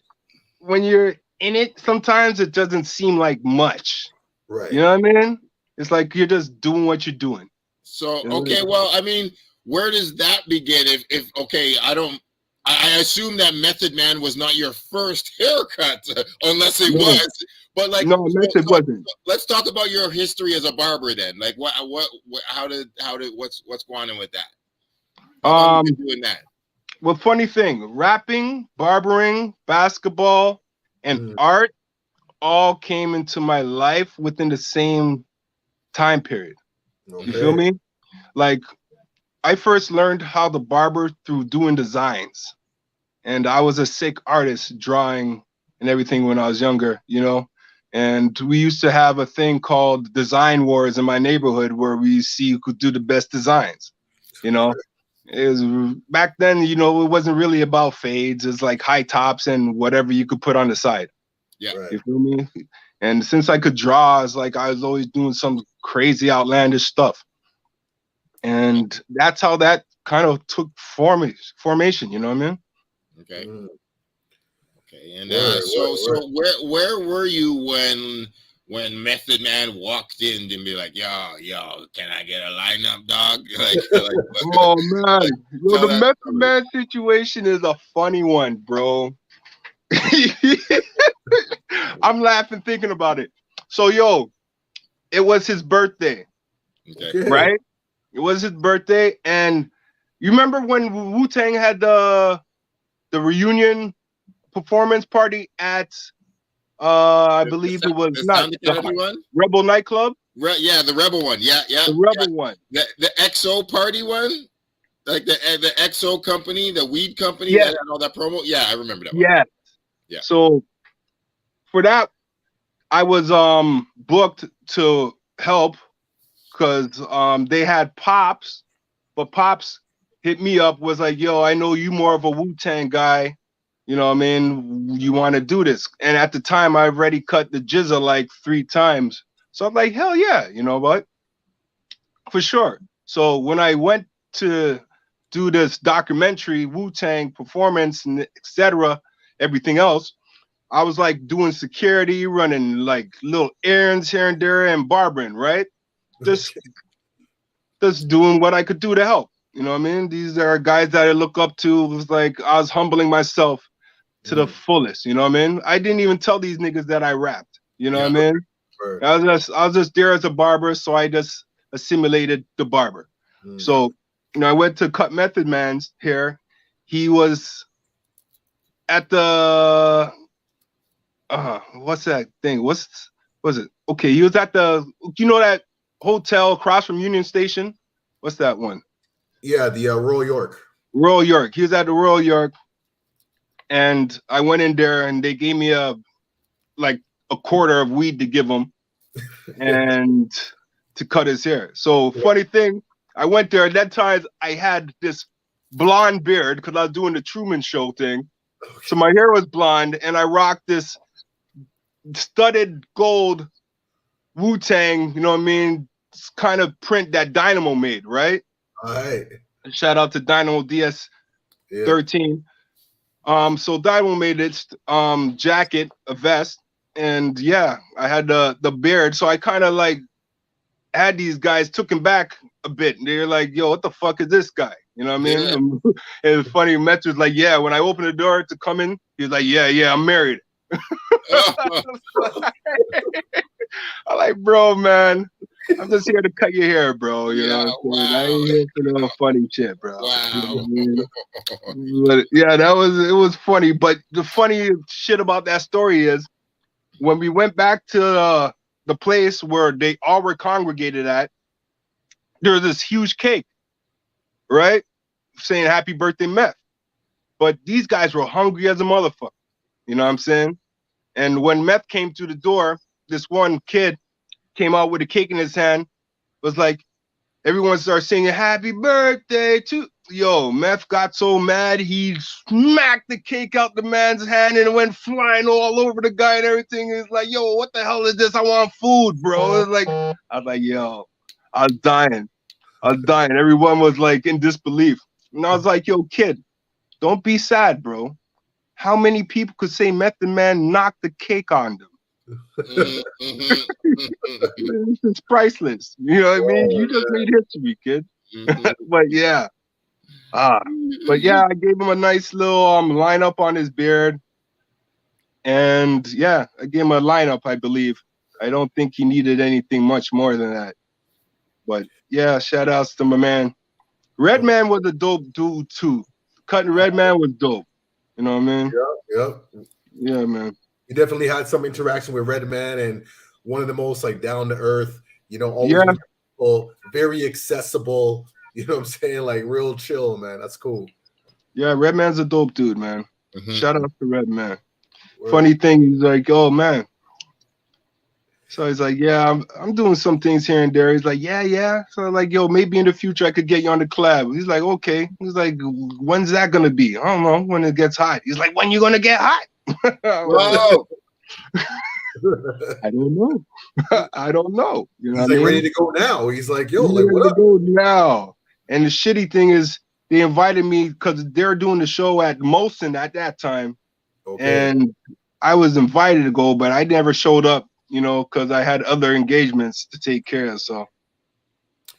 when you're in it, sometimes it doesn't seem like much, right? You know what I mean? It's like you're just doing what you're doing. So okay, well, I mean, where does that begin? If okay, I assume that Method Man was not your first haircut, unless it was. But like, no, Method wasn't. Let's talk about your history as a barber then. Like, what's going on with that? How long you been doing that? Well, funny thing, rapping, barbering, basketball, and art all came into my life within the same time period. Okay. You feel me? Like, I first learned how to barber through doing designs. And I was a sick artist drawing and everything when I was younger, you know? And we used to have a thing called Design Wars in my neighborhood where we see who could do the best designs, you know? It was back then, you know, it wasn't really about fades. It's like high tops and whatever you could put on the side. Yeah. You feel me? And since I could draw, it's like I was always doing some crazy outlandish stuff. And that's how that kind of took formation, you know what I mean? Okay. Mm. Okay. And so where were you when Method Man walked in and be like, yo, can I get a lineup, dog? Oh man, yo, the Method Man situation is a funny one, bro. I'm laughing thinking about it. So yo, it was his birthday, okay. right? It was his birthday, and you remember when Wu-Tang had the reunion performance party at I believe it was not the Rebel nightclub. Yeah, the Rebel one. Yeah. The Rebel one. The XO party one, like the XO company, the weed company that had all that promo. Yeah, I remember that one. Yeah. So for that, I was booked to help because they had Pops, but Pops hit me up, was like, yo, I know you more of a Wu-Tang guy. You know what I mean? You want to do this? And at the time, I already cut the jizza like 3 times. So I'm like, hell yeah, you know what? For sure. So when I went to do this documentary, Wu-Tang performance, and etc., everything else, I was like doing security, running like little errands here and there, and barbering, right? Just doing what I could do to help. You know what I mean? These are guys that I look up to. It was like I was humbling myself to the fullest. You know what I mean? I didn't even tell these niggas that I rapped. You know what I mean? Right. I was just there as a barber, so I just assimilated the barber. So, you know, I went to cut Method Man's hair. He was at the what's that thing? What's it? Okay, he was at the, you know, that hotel across from Union Station? What's that one? Yeah, the Royal York. Royal York. He was at the Royal York, and I went in there, and they gave me a quarter of weed to give him, and to cut his hair. So funny thing, I went there. At that time, I had this blonde beard because I was doing the Truman Show thing. So my hair was blonde, and I rocked this studded gold Wu-Tang, you know what I mean, kind of print that Dynamo made, right? All right. Shout out to Dynamo DS13. So Dynamo made this jacket, a vest, and yeah, I had the beard. So I kind of like had these guys took him back a bit. And they're like, yo, what the fuck is this guy? You know what I mean? Yeah. And it's funny, Metz was like, yeah, when I opened the door to come in, he was like, yeah, I'm married. I'm like, bro, man, I'm just here to cut your hair, bro. You know what I'm saying? I ain't here for no funny shit, bro. Wow. You know what I mean? But, yeah, it was funny. But the funny shit about that story is when we went back to the place where they all were congregated at, there was this huge cake, right? Saying happy birthday, Meth. But these guys were hungry as a motherfucker. You know what I'm saying? And when Meth came through the door, this one kid came out with a cake in his hand, was like, everyone started singing happy birthday to, yo, Meth got so mad, he smacked the cake out the man's hand and it went flying all over the guy and everything. It's like, yo, what the hell is this? I want food, bro. It's like, I was like, yo, I was dying. Everyone was like in disbelief. And I was like, yo, kid, don't be sad, bro. How many people could say Method Man knocked the cake on them? It's priceless. You know what I mean? You just made history, kid. But yeah. I gave him a nice little lineup on his beard. And yeah, I gave him a lineup, I believe. I don't think he needed anything much more than that. But yeah, shout outs to my man. Redman was a dope dude too. Cutting Redman was dope. You know what I mean? Yeah, man. He definitely had some interaction with Redman, and one of the most like down to earth, you know, always people, very accessible. You know what I'm saying? Like real chill, man. That's cool. Yeah, Redman's a dope dude, man. Shout out to Redman. Funny thing, he's like, oh man. So he's like, yeah, I'm doing some things here and there. He's like, yeah. So I'm like, yo, maybe in the future I could get you on the collab. He's like, okay. He's like, when's that gonna be? I don't know. When it gets hot. He's like, when you gonna get hot? Whoa. I don't know. I don't know. You know He's what like I mean? ready to go now. He's like, yo, He's like ready what to up? go now. And the shitty thing is, they invited me because they're doing the show at Molson at that time, and I was invited to go, but I never showed up. You know, because I had other engagements to take care of. So,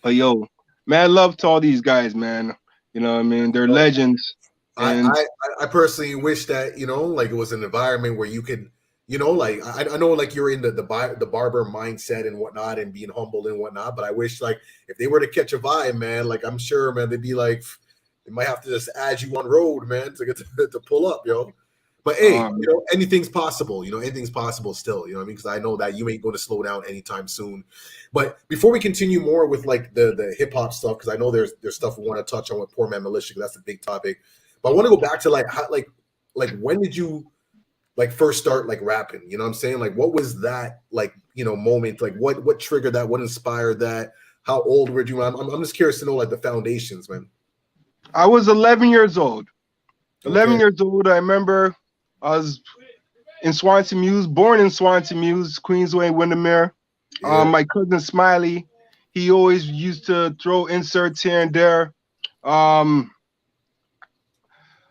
but yo, man, love to all these guys, man. You know what I mean? They're legends. And I personally wish that, you know, like it was an environment where you could, you know, like I know like you're in the barber mindset and whatnot and being humble and whatnot, but I wish like if they were to catch a vibe, man, like I'm sure, man, they'd be like, they might have to just add you on road, man, to get to pull up, yo. But hey, you know, anything's possible. You know, anything's possible still. You know what I mean? Because I know that you ain't going to slow down anytime soon. But before we continue more with like the hip hop stuff, because I know there's stuff we want to touch on with Poor Man Militia, because that's a big topic. But I want to go back to like how, like when did you like first start like rapping? You know what I'm saying? Like what was that like, you know, moment? Like what triggered that? What inspired that? How old were you? I'm just curious to know like the foundations, man. I was 11 years old. 11 years old. I remember I was in Swansea Mews, born in Swansea Mews, Queensway, Windermere. My cousin Smiley, he always used to throw inserts here and there. You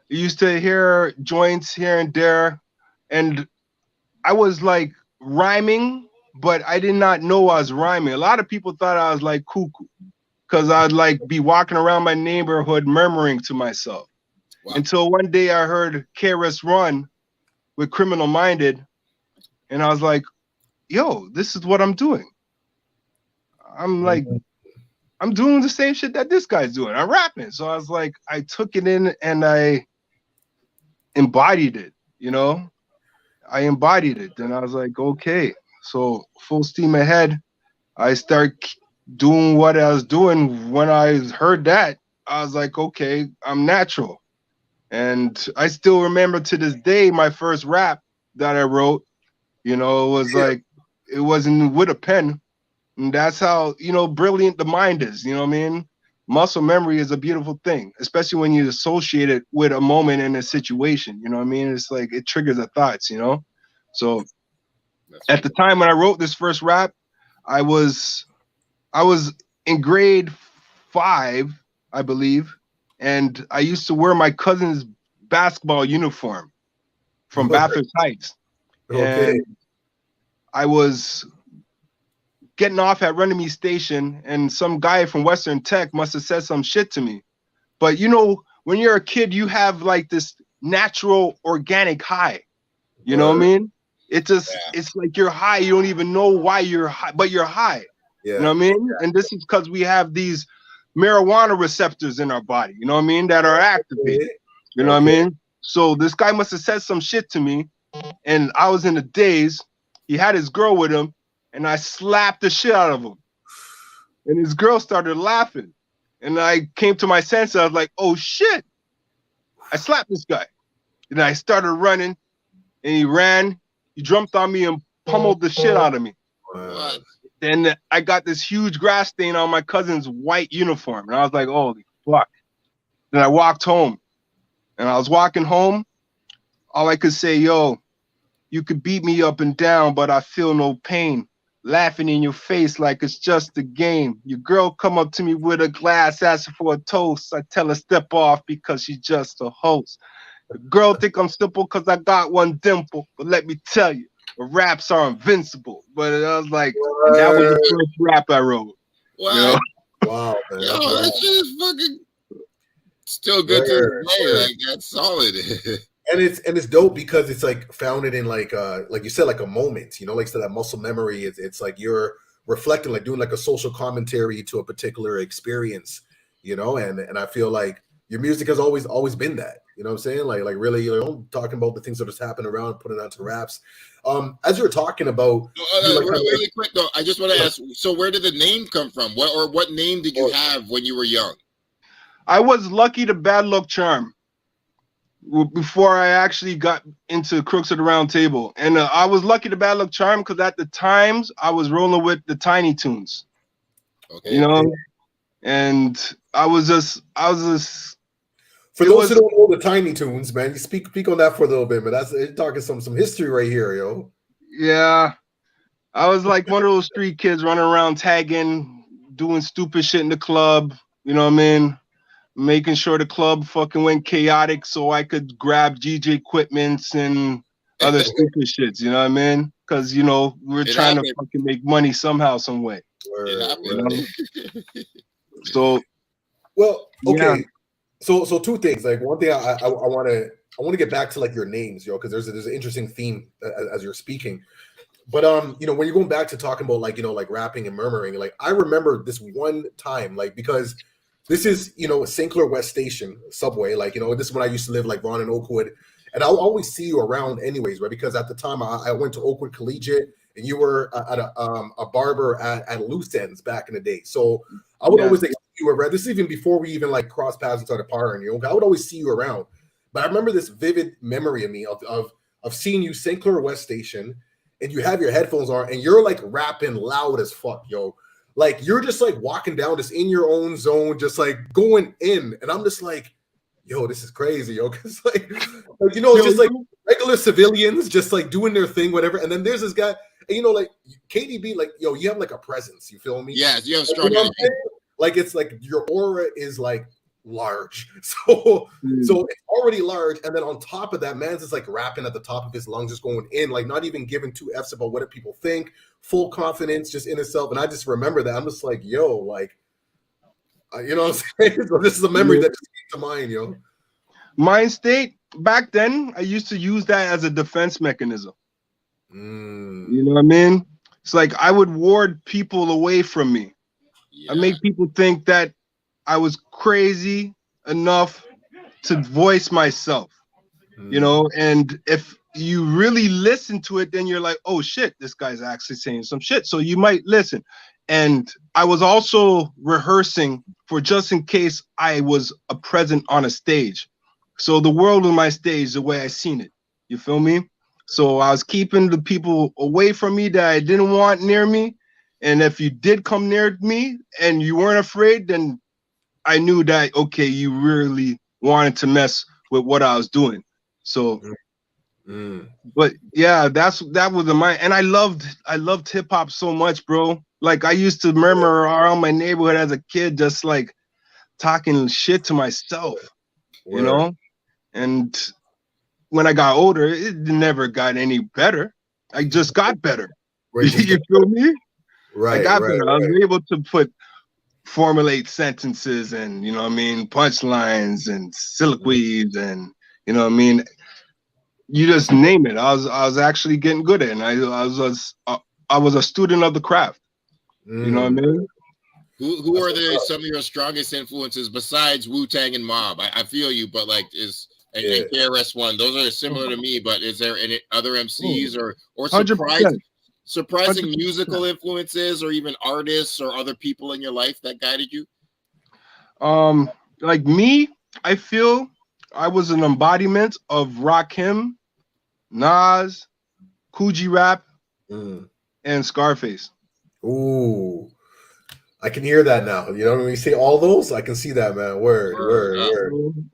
used to hear joints here and there, and I was like rhyming, but I did not know I was rhyming. A lot of people thought I was like cuckoo, because I'd like be walking around my neighborhood murmuring to myself. Wow. Until one day I heard KRS Run with Criminal Minded, and I was like, yo, this is what I'm doing. I'm like, I'm doing the same shit that this guy's doing. I'm rapping. So I was like, I took it in and I embodied it, you know? I embodied it. Then I was like, okay. So full steam ahead. I start doing what I was doing. When I heard that, I was like, okay, I'm natural. And I still remember to this day, my first rap that I wrote, you know, it was like, it wasn't with a pen. And that's how, you know, brilliant the mind is, you know what I mean? Muscle memory is a beautiful thing, especially when you associate it with a moment in a situation, you know what I mean? It's like, it triggers the thoughts, you know? So at the time when I wrote this first rap, I was in grade 5, I believe. And I used to wear my cousin's basketball uniform from Bathurst Heights. And I was getting off at Runnymede Station, and some guy from Western Tech must have said some shit to me. But you know, when you're a kid, you have like this natural organic high. You know what I mean? It just, it's like you're high. You don't even know why you're high, but you're high. Yeah. You know what I mean? And this is because we have these marijuana receptors in our body, you know what I mean, that are activated. You know what I mean? So this guy must have said some shit to me, and I was in a daze. He had his girl with him, and I slapped the shit out of him. And his girl started laughing. And I came to my senses. I was like, oh shit. I slapped this guy. And I started running, and he ran. He jumped on me and pummeled the shit out of me. What? Then I got this huge grass stain on my cousin's white uniform. And I was like, holy fuck. Then I walked home. And I was walking home. All I could say, yo, you could beat me up and down, but I feel no pain. Laughing in your face like it's just a game. Your girl come up to me with a glass, asking for a toast. I tell her step off because she's just a host. The girl think I'm simple because I got one dimple. But let me tell you, the raps are invincible. But I was like, and that was the first rap I wrote. What? You know? Wow, man. Yo, that shit is fucking still good to this day. Like, that's solid. And it's dope because it's like founded in like you said, like a moment, you know, like so that muscle memory. It's like you're reflecting, like doing like a social commentary to a particular experience, you know, and I feel like your music has always been that, you know what I'm saying? Like really, you know, talking about the things that just happen around, putting it onto raps. As you're talking about really quick though, I just want to ask, so where did the name come from? What name did you have when you were young? I was Lucky the Bad Luck Charm before I actually got into Crooks at the Round Table. And I was Lucky the Bad Luck Charm because at the times I was rolling with the Tiny Toons. Okay. You know? And I was just for those who don't know the Tiny Toons, man, you speak on that for a little bit, but that's talking some history right here, yo. Yeah, I was like one of those street kids running around tagging, doing stupid shit in the club. You know what I mean? Making sure the club fucking went chaotic so I could grab DJ equipments and other stupid shits. You know what I mean? Because you know we're trying to fucking make money somehow, some way. You know? So, well, okay. Yeah. So two things. Like one thing, I want to get back to like your names, yo, because there's an interesting theme as you're speaking. But you know, when you're going back to talking about like, you know, like rapping and murmuring, like I remember this one time, like because this is, you know, St. Clair West Station subway, like, you know, this is when I used to live like Vaughan and Oakwood, and I'll always see you around anyways, right? Because at the time I went to Oakwood Collegiate, and you were at a barber at Loose Ends back in the day, so I would always like see you around. This is even before we even like cross paths and started partying, you know. I would always see you around, but I remember this vivid memory of me of seeing you St. Clair West Station, and you have your headphones on, and you're like rapping loud as fuck, yo. Like you're just like walking down, just in your own zone, just like going in, and I'm just like, yo, this is crazy, yo, because like you know, it's just like regular civilians just like doing their thing, whatever. And then there's this guy, and you know, like KDB, like yo, you have like a presence, you feel me? Yes, you have strong. You know, like it's like your aura is like large, so it's already large, and then on top of that, man's just like rapping at the top of his lungs, just going in, like not even giving two f's about what people think, full confidence just in himself. And I just remember that I'm just like, yo, like you know what I'm saying? So this is a memory that just came to mind, yo. Mind state back then, I used to use that as a defense mechanism. You know what I mean? It's like I would ward people away from me. I make people think that I was crazy enough to voice myself, you know, and if you really listen to it, then you're like, oh shit, this guy's actually saying some shit. So you might listen. And I was also rehearsing for just in case I was a present on a stage. So the world was my stage the way I seen it. You feel me? So I was keeping the people away from me that I didn't want near me. And if you did come near me and you weren't afraid, then I knew that, okay, you really wanted to mess with what I was doing. So, but yeah, that was the mind. And I loved hip hop so much, bro. Like I used to murmur around my neighborhood as a kid, just like talking shit to myself, you know? And when I got older, it never got any better. I just got better. You feel me? Right. I got better. I was able to formulate sentences and, you know what I mean, punchlines and soliloquies and, you know what I mean, you just name it. I was actually getting good at it. And I was a student of the craft. You know what I mean? Who are some of your strongest influences besides Wu-Tang and Mob? I feel you, but like and KRS-One, those are similar to me, but is there any other MCs or surprising 100%. Musical influences or even artists or other people in your life that guided you? Like me, I feel I was an embodiment of Rakim, Nas, Coogee Rap, and Scarface. Ooh, I can hear that now. You know, when you say all those, I can see that, man. Word.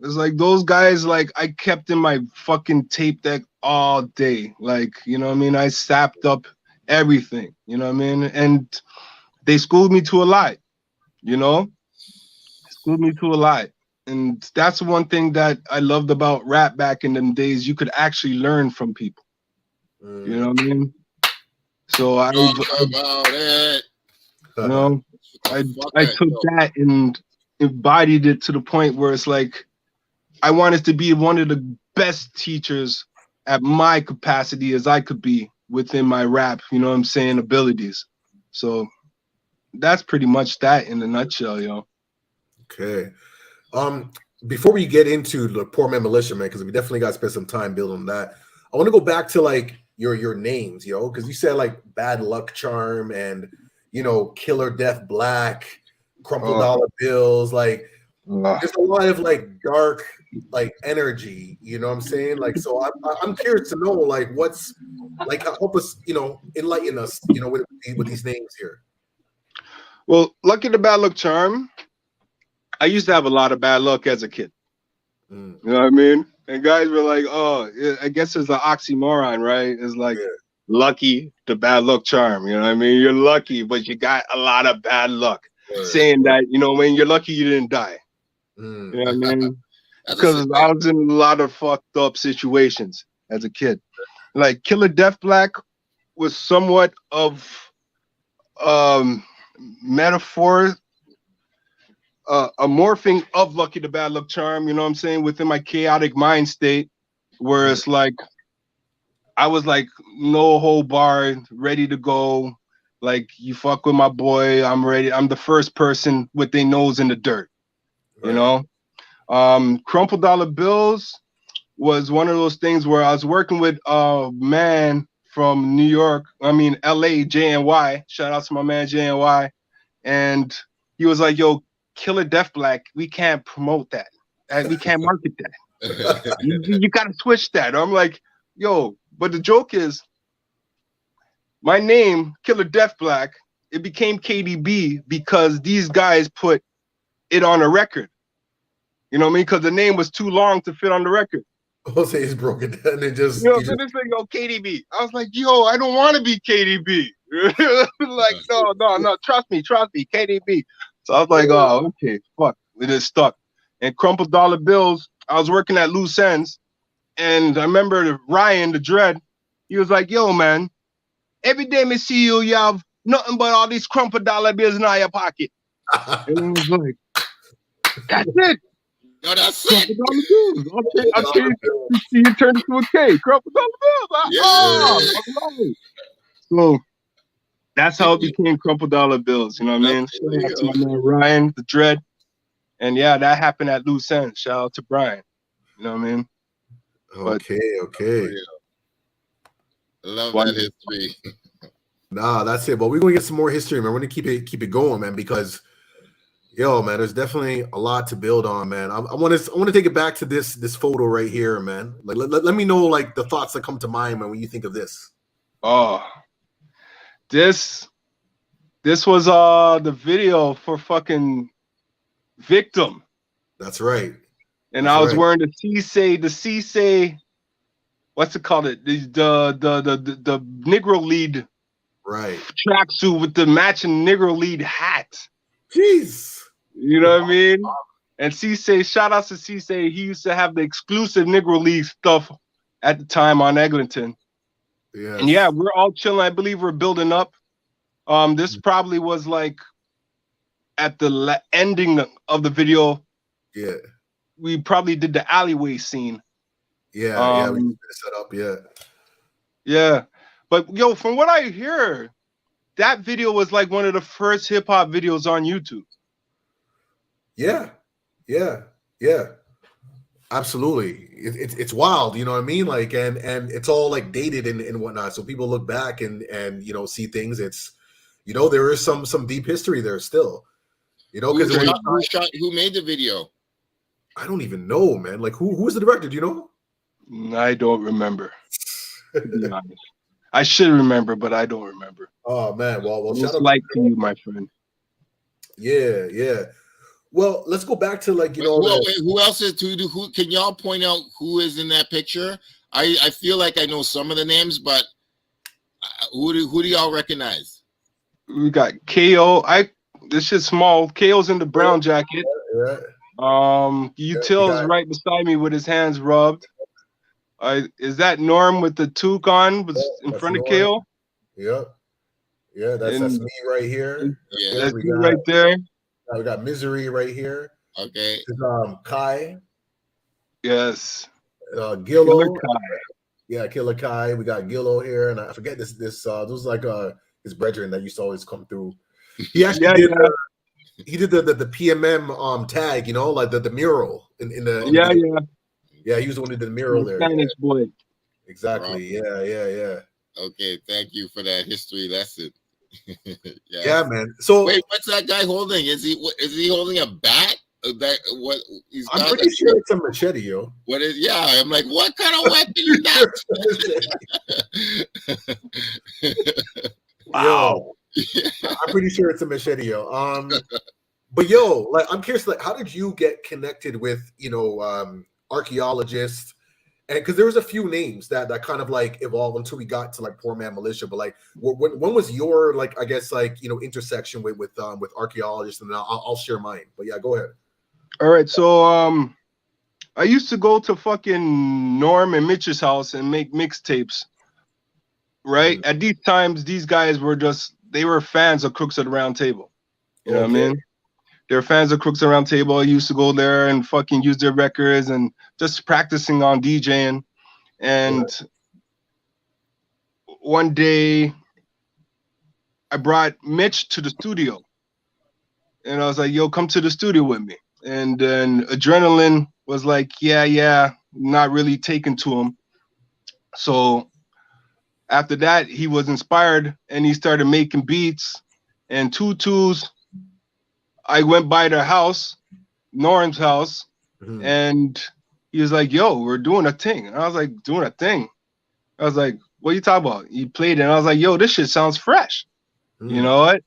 It's like those guys, like I kept in my fucking tape deck all day. Like, you know what I mean? I sapped up everything, you know what I mean? And they schooled me to a lot, you know? Schooled me to a lot. And that's one thing that I loved about rap back in them days. You could actually learn from people. You know what I mean? So I took that and embodied it to the point where it's like I wanted to be one of the best teachers at my capacity as I could be within my rap, you know what I'm saying, abilities. So that's pretty much that in a nutshell, yo. Okay. Before we get into the Poor Man Militia, man, because we definitely got to spend some time building on that, I want to go back to like your names, yo, because you said like Bad Luck Charm and, you know, Killer Death Black, Krumple Dolla Bills, like there's a lot of like dark like energy, you know what I'm saying? Like, so I'm curious to know like what's like, help us, you know, enlighten us, you know, with these names here. Well, Lucky the Bad Luck Charm, I used to have a lot of bad luck as a kid. You know what I mean? And guys were like, oh, I guess it's an oxymoron, right? It's like lucky, the bad luck charm. You know what I mean? You're lucky, but you got a lot of bad luck. Right. Saying that, you know, when you're lucky, you didn't die. You know what I mean? Because I was in a lot of fucked up situations as a kid. Like Killer Death Black was somewhat of metaphor, a morphing of Lucky the Bad Luck Charm, you know what I'm saying, within my chaotic mind state, where it's like I was like no hold bar, ready to go. Like, you fuck with my boy, I'm ready. I'm the first person with their nose in the dirt, you know? Krumple Dolla Bills was one of those things where I was working with a man from New York, LA, JNY. Shout out to my man JNY. And he was like, yo, Killer Death Black, we can't promote that. We can't market that. you gotta switch that. I'm like, yo, but the joke is, my name, Killer Death Black, it became KDB because these guys put it on a record. You know what I mean? Because the name was too long to fit on the record. Jose is broken down and just, you know, so this thing, yo, KDB. I was like, yo, I don't want to be KDB. Like, no, trust me, KDB. So I was like, oh, okay, fuck, it is stuck. And Krumple Dolla Bills, I was working at Loose Ends, and I remember Ryan, the Dread, he was like, yo, man, every day me see you, you have nothing but all these Krumple Dolla Bills in your pocket. And I was like, that's it. No, that's it. Okay, you turned into a K. Krumple Dolla Bills. So that's how it became Krumple Dolla Bills. You know what I mean? Shout out to my man Ryan, the Dread. And yeah, that happened at Loose Ends. Shout out to Brian. You know what I mean? Okay. I love that history. Nah, that's it. But we're gonna get some more history, man. We're gonna keep it going, man, because yo, man, there's definitely a lot to build on, man. I want to take it back to this photo right here, man. Like, let me know like the thoughts that come to mind, man, when you think of this. Oh, this was the video for fucking Victim. That's right. And I was wearing the CSA, what's it called? The Negro Lead tracksuit with the matching Negro Lead hat. Jeez. You know what I mean? And CSA, shout out to CSA. He used to have the exclusive Negro League stuff at the time on Eglinton. Yeah. And yeah, we're all chilling. I believe we're building up. This probably was like at the ending of the video. Yeah. We probably did the alleyway scene. Yeah, we set up, Yeah. But yo, from what I hear, that video was like one of the first hip hop videos on YouTube. Yeah. Absolutely. It's wild, you know what I mean? Like, and it's all like dated and whatnot. So people look back and you know, see things. It's, you know, there is some deep history there still. You know, because who made the video? I don't even know, man. Like, who was the director? Do you know? I don't remember. To be honest. I should remember, but I don't remember. Oh man, well, shout out to you, my friend. Yeah. Well, let's go back to like, you know, who else is who can y'all point out who is in that picture? I feel like I know some of the names, but who do y'all recognize? We got KO. This shit's small. KO's in the brown jacket. Yeah. Util's right beside me with his hands rubbed. Is that Norm with the toque on in front of KO? Yep. Yeah, that's me right here. Yeah, that's you right there. We got Misery right here. Okay. Kai. Yes. Gillo. Killer Kai. Yeah, Killer Kai. We got Gillo here, and I forget this. This was like his brethren that used to always come through. He actually did. He did the PMM tag, you know, like the mural in the. Yeah, he was the one who did the mural there. Spanish boy. Exactly. Wow. Yeah. Okay, thank you for that history lesson. Yeah, man. So wait, what's that guy holding? Is he holding a bat? I'm pretty sure it's a machete, yo. What is? Yeah, I'm like, what kind of weapon is that? Wow. I'm pretty sure it's a machete, yo. But yo, like, I'm curious, like, how did you get connected with, you know, Arkeologists And because there was a few names that kind of like evolved until we got to like Poor Man Militia. But like, when was your like, I guess like, you know, intersection with Arkeologists, and then I'll share mine. But yeah, go ahead. All right, so I used to go to fucking Norm and Mitch's house and make mixtapes. Right? At these times, these guys were they were fans of Crooks at the Round Table. You know what I mean? They were fans of Crooks at the Round Table. I used to go there and fucking use their records and just practicing on DJing. And one day, I brought Mitch to the studio. And I was like, yo, come to the studio with me. And then Adrenaline was like, yeah, not really taken to him. So after that, he was inspired and he started making beats. And Tutu's, I went by their house, Norm's house, and he was like, yo, we're doing a thing. And I was like, doing a thing? I was like, what are you talking about? He played it, and I was like, yo, this shit sounds fresh. You know what?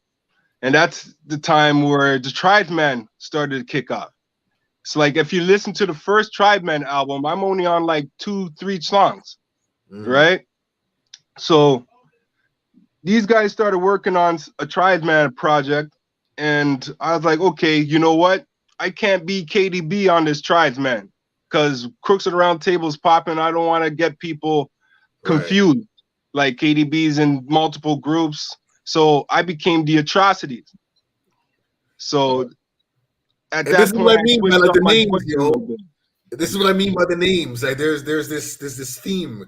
And that's the time where the Tribesman started to kick off. It's like, if you listen to the first Tribesman album, I'm only on like 2-3 songs, right? So these guys started working on a Tribesman project, and I was like, okay, you know what? I can't be KDB on this Tribesman because Crooks at the Round Table is popping. I don't want to get people confused. Like KDB's in multiple groups. So I became the Atrocities. So at that this point, is what I mean by like the names, yo. This is what I mean by the names. Like there's this theme,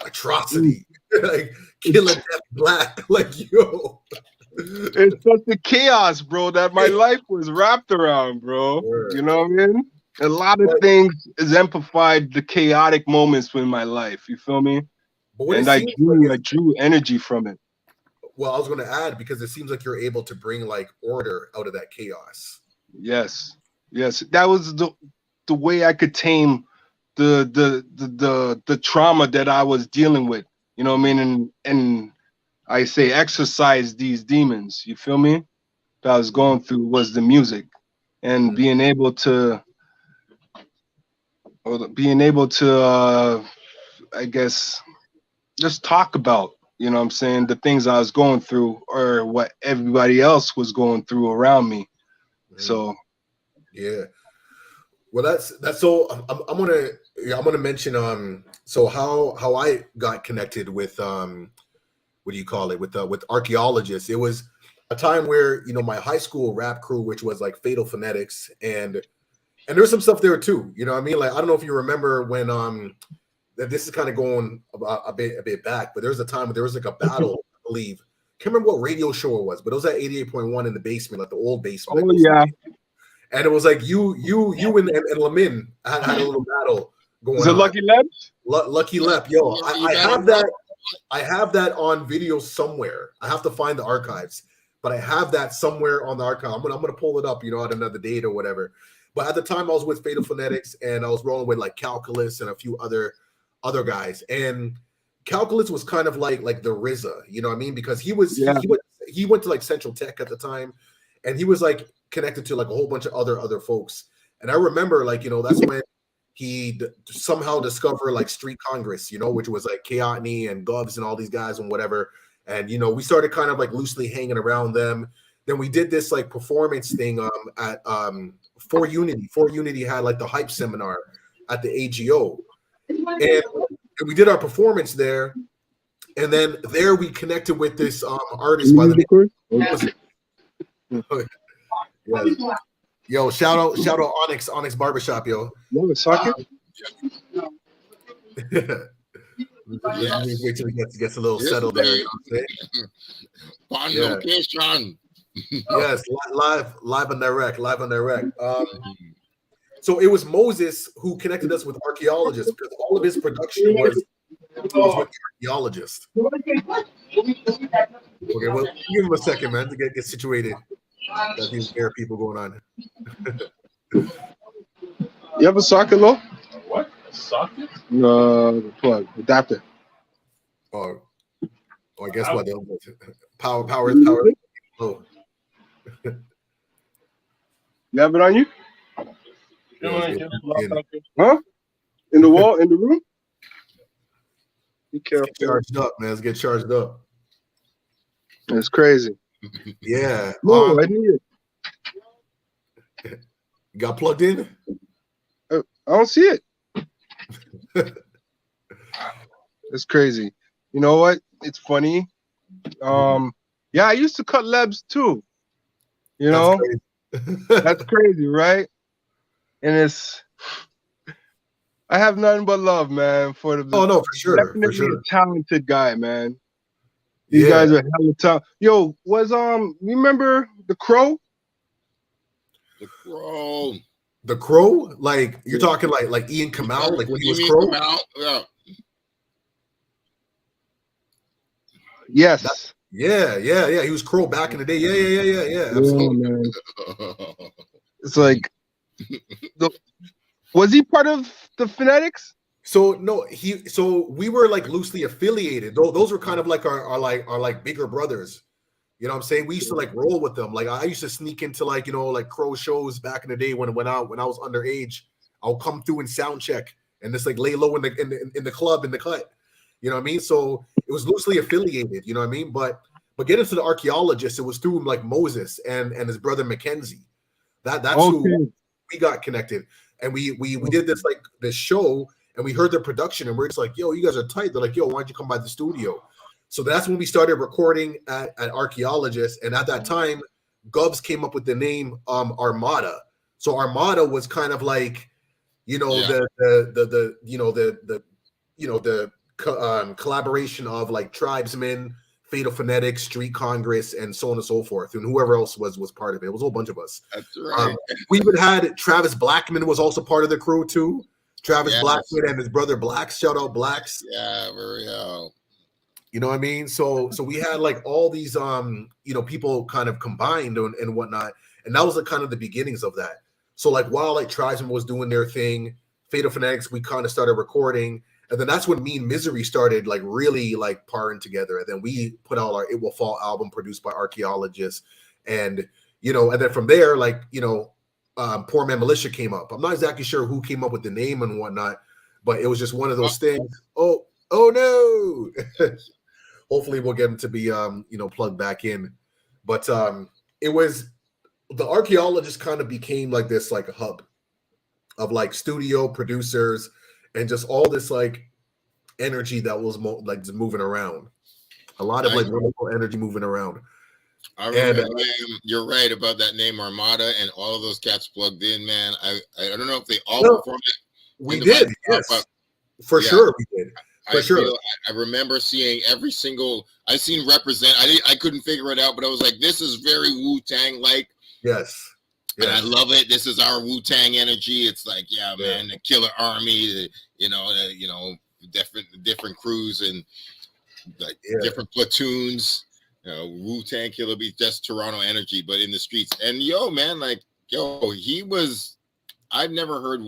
atrocity, like Killer Death Black, like yo. It's such a chaos, bro, that my life was wrapped around, bro. You know what I mean? A lot of things exemplified the chaotic moments in my life. You feel me? And I drew energy from it. Well, I was going to add, because it seems like you're able to bring like order out of that chaos. Yes, that was the way I could tame the trauma that I was dealing with. You know what I mean? And I say exercise these demons. You feel me? That I was going through was the music, and being able to I guess just talk about, you know what I'm saying, the things I was going through or what everybody else was going through around me. So yeah, well, that's so I'm gonna mention so how I got connected with what do you call it, with Arkeologists. It was a time where, you know, my high school rap crew, which was like Fatal Phonetics, and there's some stuff there too, you know what I mean? Like, I don't know if you remember when that this is kind of going a bit back, but there was a time where there was like a battle, I believe. Can't remember what radio show it was, but it was at 88.1 in the basement, like the old basement. Oh yeah. And it was like you and Lamin had a little battle going on. Is it Lucky Lep? Lucky Lep, yo. I have that. I have that on video somewhere. I have to find the archives, but I have that somewhere on the archive. I'm gonna pull it up, you know, at another date or whatever. But at the time, I was with Fatal Phonetics, and I was rolling with like Calculus and a few other guys. And Calculus was kind of like the RZA, you know what I mean? Because he went to like Central Tech at the time, and he was like connected to like a whole bunch of other folks. And I remember, like, you know, that's when he somehow discovered like Street Congress, you know, which was like Keotney and Govs and all these guys and whatever. And, you know, we started kind of like loosely hanging around them. Then we did this like performance thing at For Unity. For Unity had like the hype seminar at the AGO. And we did our performance there. And then there we connected with this artist by the name. Yeah. Yo, shout out Onyx Barbershop, yo. No, socket. Wait till it gets a little settled there. You know on location. Yes, live on direct. So it was Moses who connected us with Arkeologists, because all of his production was with Arkeologists. Okay, well, give him a second, man, to get situated. Got these air people going on. You have a socket, Lo? What? A socket? Plug, adapter. Oh, I guess what? Power. Oh. You have it on you? Yeah. Huh? In the wall, in the room? Be Let's careful. get charged up, man. Let's get charged up. It's crazy. Yeah. No, I need it. Got plugged in? I don't see it. It's crazy. You know what? It's funny. Yeah, I used to cut lebs too. You know, that's crazy, right? And I have nothing but love, man, for the. Oh no, for sure, Definitely for sure. a talented guy, man. These guys are hella talented. Yo, remember the Crow? The Crow. The Crow? Like you're talking like Ian Kamau, like when he was Crow? Yeah. Yes. Yeah. He was Crow back in the day. Yeah. Absolutely. Yeah, man. It's like, was he part of the Phonetics? So no, so we were like loosely affiliated. Those were kind of like our bigger brothers. You know what I'm saying? We used to like roll with them. Like I used to sneak into like, like Crow shows back in the day when I was underage. I'll come through and sound check and just like lay low in the club in the cut. You know what I mean? So it was loosely affiliated, you know what I mean? But getting to the Arkeologists, it was through like Moses and his brother Mackenzie. That's who we got connected. And we did this show and we heard their production and we're just like, yo, you guys are tight. They're like, yo, why don't you come by the studio? So that's when we started recording at Arkeologists. And at that time, Govs came up with the name Armada. So Armada was kind of like, the collaboration of like Tribesmen, Fatal Phonetics, Street Congress, and so on and so forth, and whoever else was part of it. It was a whole bunch of us. That's right. We even had Travis Blackman was also part of the crew too. Travis Blackman and his brother Blacks. Shout out Blacks. Yeah, very real. You know what I mean? So we had like all these people kind of combined and whatnot, and that was like kind of the beginnings of that. So like while like Tribesmen was doing their thing, Fatal Phonetics, we kind of started recording. And then that's when Me and Misery started like really like parring together. And then we put out our It Will Fall album produced by Arkeologists. And, and then from there, like, Poor Man Militia came up. I'm not exactly sure who came up with the name and whatnot, but it was just one of those things. Oh no. Hopefully we'll get him to be, plugged back in. But it was the Arkeologists kind of became like this, like a hub of like studio producers and just all this like energy that was just moving around. A lot of like wonderful energy moving around. I remember, you're right about that name Armada and all of those cats plugged in, man. I don't know if they all performed it. We did, yes. For sure we did. For sure. I remember seeing every single, I seen represent. I couldn't figure it out, but I was like, this is very Wu-Tang like. Yes. And I love it. This is our Wu-Tang energy. It's like, man, the Killer Army, different crews and like different platoons. Wu-Tang Killer Beat, just Toronto energy, but in the streets. And I've never heard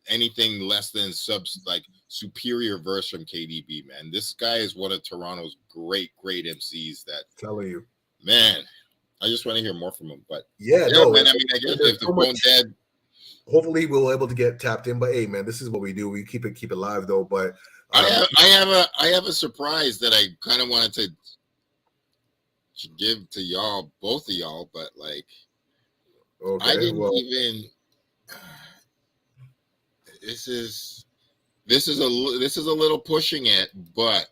anything less than superior verse from KDB, man. This guy is one of Toronto's great MCs that telling you, man. I just want to hear more from him, but man. I mean, I guess if the phone dead, hopefully we'll be able to get tapped in. But hey, man, this is what we do. We keep it live though. But I have a surprise that I kind of wanted to give to y'all, both of y'all, but like, I didn't even. This is a little pushing it, but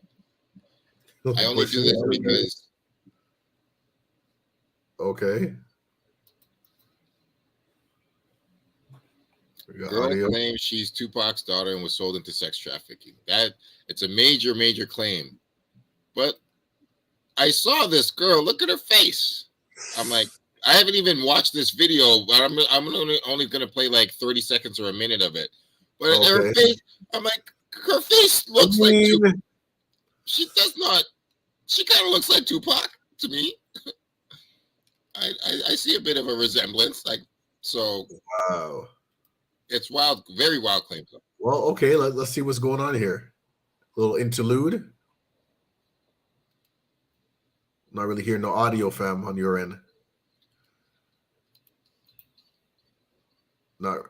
I only do this because. Okay. Girl claims she's Tupac's daughter and was sold into sex trafficking. It's a major claim. But I saw this girl. Look at her face. I'm like, I haven't even watched this video, but I'm only going to play like 30 seconds or a minute of it. But her face, I'm like, her face looks like Tupac. She does not. She kind of looks like Tupac to me. I see a bit of a resemblance, like so. Wow, it's wild, very wild claim. Well, okay, let's see what's going on here. A little interlude. Not really hearing no audio, fam, on your end. Not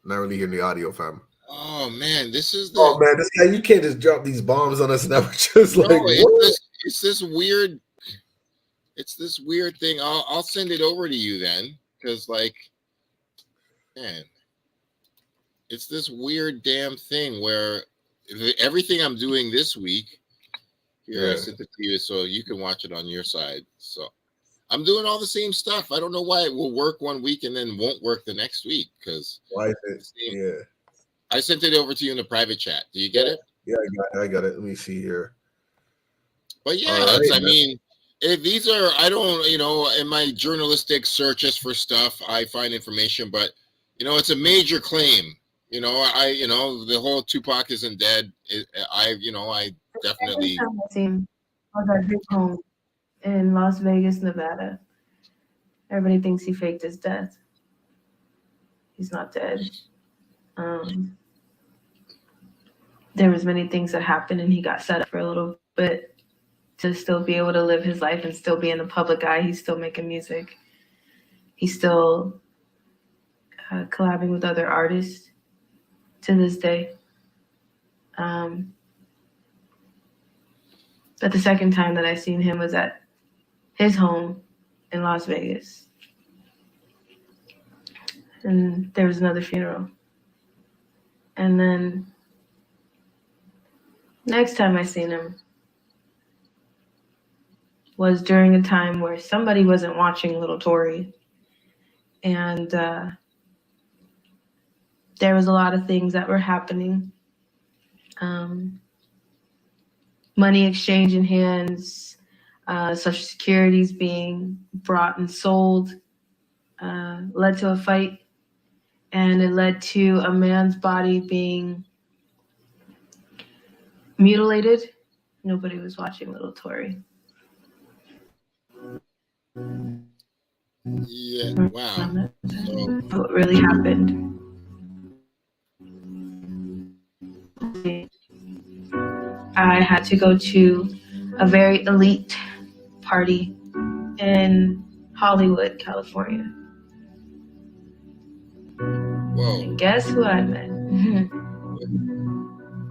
really hearing the audio, fam. Oh man, this is Oh the man, this guy, you can't just drop these bombs on us and we're just no. like, what? It's this weird. It's this weird thing. I'll send it over to you then, because like, man, it's this weird damn thing where everything I'm doing this week. Here, I sent it to you so you can watch it on your side. So I'm doing all the same stuff. I don't know why it will work one week and then won't work the next week. Because why is it? Yeah. I sent it over to you in the private chat. Do you get it? Yeah, I got it. Let me see here. But yeah, right, I mean, if these are, I don't, in my journalistic searches for stuff, I find information, but it's a major claim. The whole Tupac isn't dead. I definitely. Was at his home in Las Vegas, Nevada. Everybody thinks he faked his death. He's not dead. There was many things that happened, and he got set up for a little bit to still be able to live his life and still be in the public eye. He's still making music. He's still collabing with other artists to this day. But the second time that I seen him was at his home in Las Vegas. And there was another funeral. And then next time I seen him was during a time where somebody wasn't watching Little Tory. And there was a lot of things that were happening. Money exchange in hands, Social Securities being brought and sold, led to a fight, and it led to a man's body being mutilated. Nobody was watching Little Tory. Yeah, wow. So, what really happened. I had to go to a very elite party in Hollywood, California. whoa. And guess who I met? It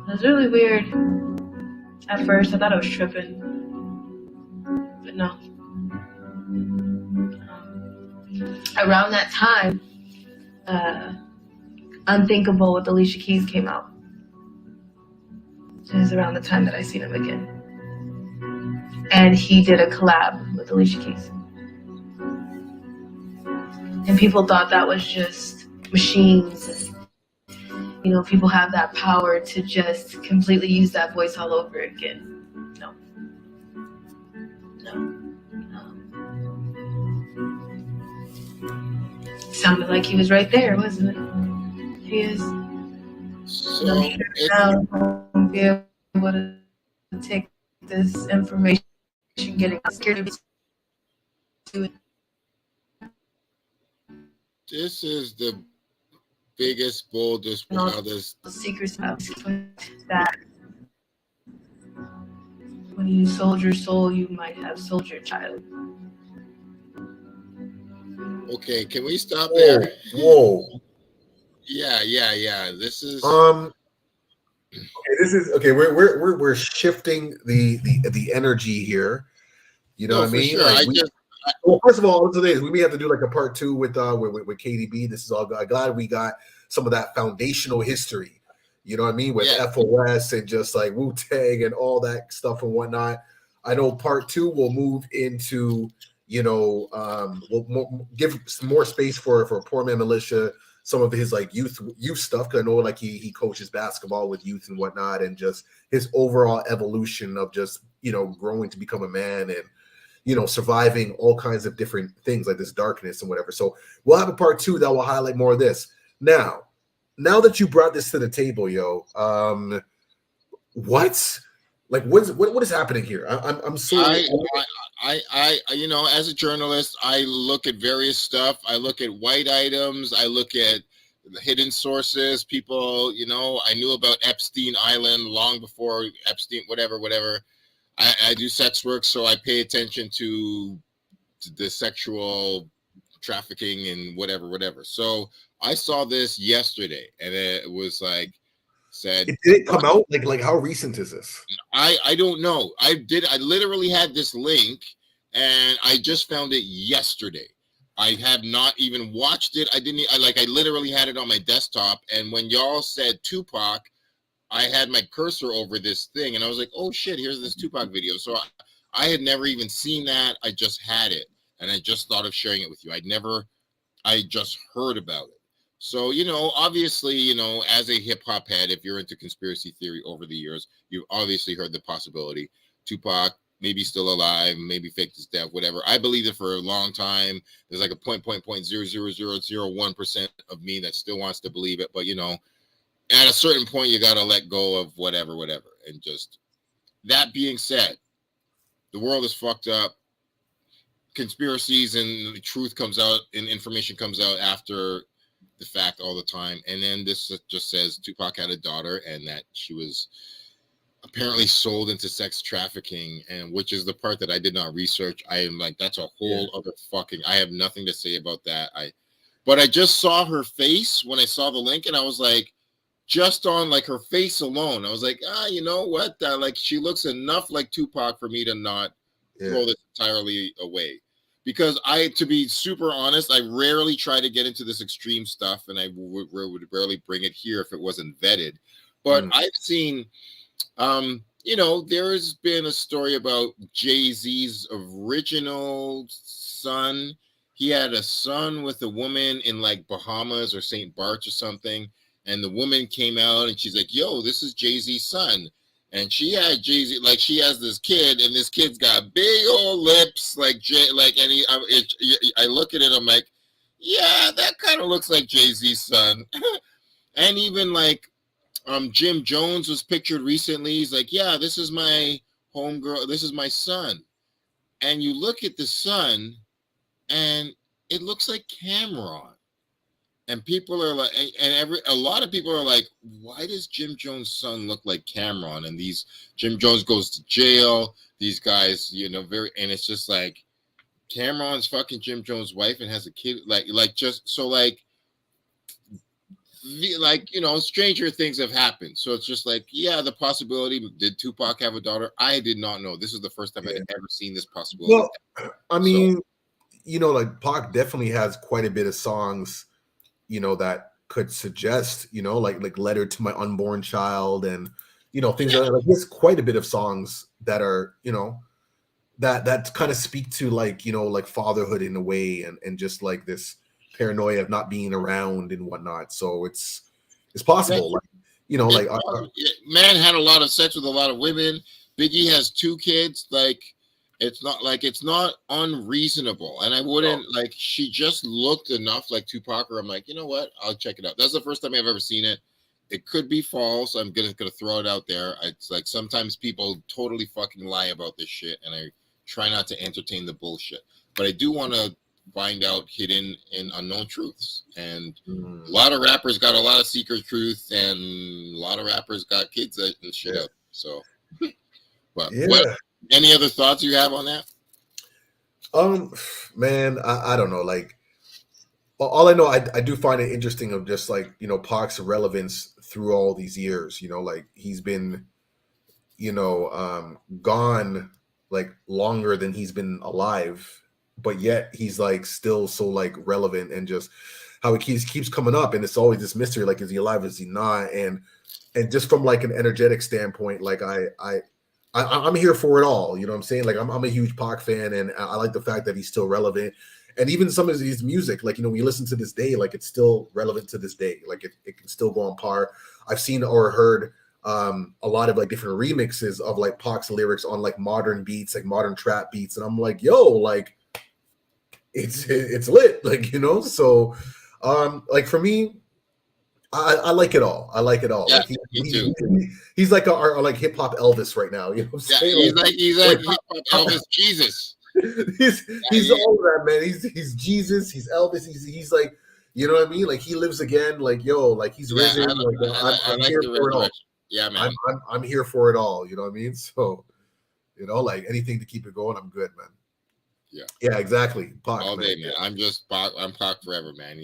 was really weird. At first, I thought I was tripping. But no. Around that time, Unthinkable with Alicia Keys came out. It was around the time that I seen him again. And he did a collab with Alicia Keys. And people thought that was just machines. And, people have that power to just completely use that voice all over again. No. Sounded like he was right there, wasn't it? He is. So Now I'll be able to take this information, getting scared to it. this is the biggest, boldest, wildest. Secrets about that when you sold your soul, you might have sold your child. Okay, can we stop there? Whoa. Yeah. This is Okay, this is okay. We're shifting the energy here. You know what I mean? Sure. Like well, first of all, today we may have to do like a part 2 with KDB. This is all good. I'm glad we got some of that foundational history. You know what I mean? With FOS and just like Wu-Tang and all that stuff and whatnot. I know part 2 will move into we'll give some more space for Poor Man Militia, some of his like youth stuff, because I know like he coaches basketball with youth and whatnot, and just his overall evolution of just growing to become a man and surviving all kinds of different things like this darkness and whatever. So we'll have a part 2 that will highlight more of this. Now that you brought this to the table, what is happening here? I'm so I as a journalist, I look at various stuff. I look at white items. I look at the hidden sources. People, I knew about Epstein Island long before Epstein, whatever. I do sex work, so I pay attention to the sexual trafficking and whatever. So I saw this yesterday, and it was like, said, Did it come out? Like how recent is this? I don't know. I literally had this link, and I just found it yesterday. I have not even watched it. I literally had it on my desktop, and when y'all said Tupac, I had my cursor over this thing, and I was like, oh shit, here's this Tupac video. So I had never even seen that. I just had it, and I just thought of sharing it with you. I just heard about it. So, obviously, as a hip hop head, if you're into conspiracy theory over the years, you've obviously heard the possibility Tupac maybe still alive, maybe faked his death, whatever. I believed it for a long time. There's like a 0.00001% of me that still wants to believe it. But, at a certain point, you got to let go of whatever. And just that being said, the world is fucked up. Conspiracies and the truth comes out and information comes out after the fact all the time. And then this just says Tupac had a daughter and that she was apparently sold into sex trafficking, and which is the part that I did not research. I am like, that's a whole other fucking, I have nothing to say about that. But I just saw her face when I saw the link, and I was like, just on like her face alone, I was like, you know what? Like she looks enough like Tupac for me to not throw this entirely away. Because to be super honest, I rarely try to get into this extreme stuff, and I would rarely bring it here if it wasn't vetted. But I've seen, there's been a story about Jay-Z's original son. He had a son with a woman in like Bahamas or St. Bart's or something. And the woman came out and she's like, yo, this is Jay-Z's son. And she had Jay-Z, like she has this kid, and this kid's got big old lips, like I look at it, I'm like, yeah, that kind of looks like Jay-Z's son. And even like Jim Jones was pictured recently. He's like, yeah, this is my homegirl, this is my son. And you look at the son, and it looks like Cameron. And people are like, a lot of people are like, why does Jim Jones' son look like Cameron? And Jim Jones goes to jail. These guys, and it's just like Cameron's fucking Jim Jones' wife and has a kid. Stranger things have happened. So it's just like, yeah, the possibility. Did Tupac have a daughter? I did not know. This is the first time I'd ever seen this possibility. Well, I mean, like Pac definitely has quite a bit of songs, that could suggest, like Letter to My Unborn Child, and things like there's quite a bit of songs that are, that kind of speak to like, like fatherhood in a way, and just like this paranoia of not being around and whatnot. So it's possible, man had a lot of sex with a lot of women. Biggie has 2 kids. Like, it's not unreasonable. And I wouldn't she just looked enough like Tupac, or I'm like, you know what? I'll check it out. That's the first time I've ever seen it. It could be false. I'm gonna throw it out there. It's like sometimes people totally fucking lie about this shit, and I try not to entertain the bullshit. But I do want to find out hidden and unknown truths. And a lot of rappers got a lot of secret truth, and a lot of rappers got kids and shit out. So, but any other thoughts you have on that? Man, I don't know. Like, all I know, I do find it interesting of just like, Pac's relevance through all these years. Like he's been, gone like longer than he's been alive, but yet he's like still so like relevant, and just how he keeps coming up, and it's always this mystery, like, is he alive, is he not? And just from like an energetic standpoint, like I'm here for it all. You know what I'm saying? Like I'm a huge Pac fan, and I like the fact that he's still relevant. And even some of his music, like, we listen to this day, like it's still relevant to this day. Like it can still go on par. I've seen or heard a lot of like different remixes of like Pac's lyrics on like modern beats, like modern trap beats. And I'm like, yo, like it's lit, like, so like for me, I like it all. I like it all. Yeah, like me too. He's like our like hip hop Elvis right now. You know what I'm saying? He's like hip hop Elvis Jesus. he's all that, man. He's Jesus. He's Elvis. He's like, you know what I mean? Like he lives again. Like, yo, like he's risen. I'm like here for it all. Yeah, man. I'm here for it all. You know what I mean? So, like anything to keep it going, I'm good, man. Yeah, exactly. Pac, all day, man. I'm Pac forever, man.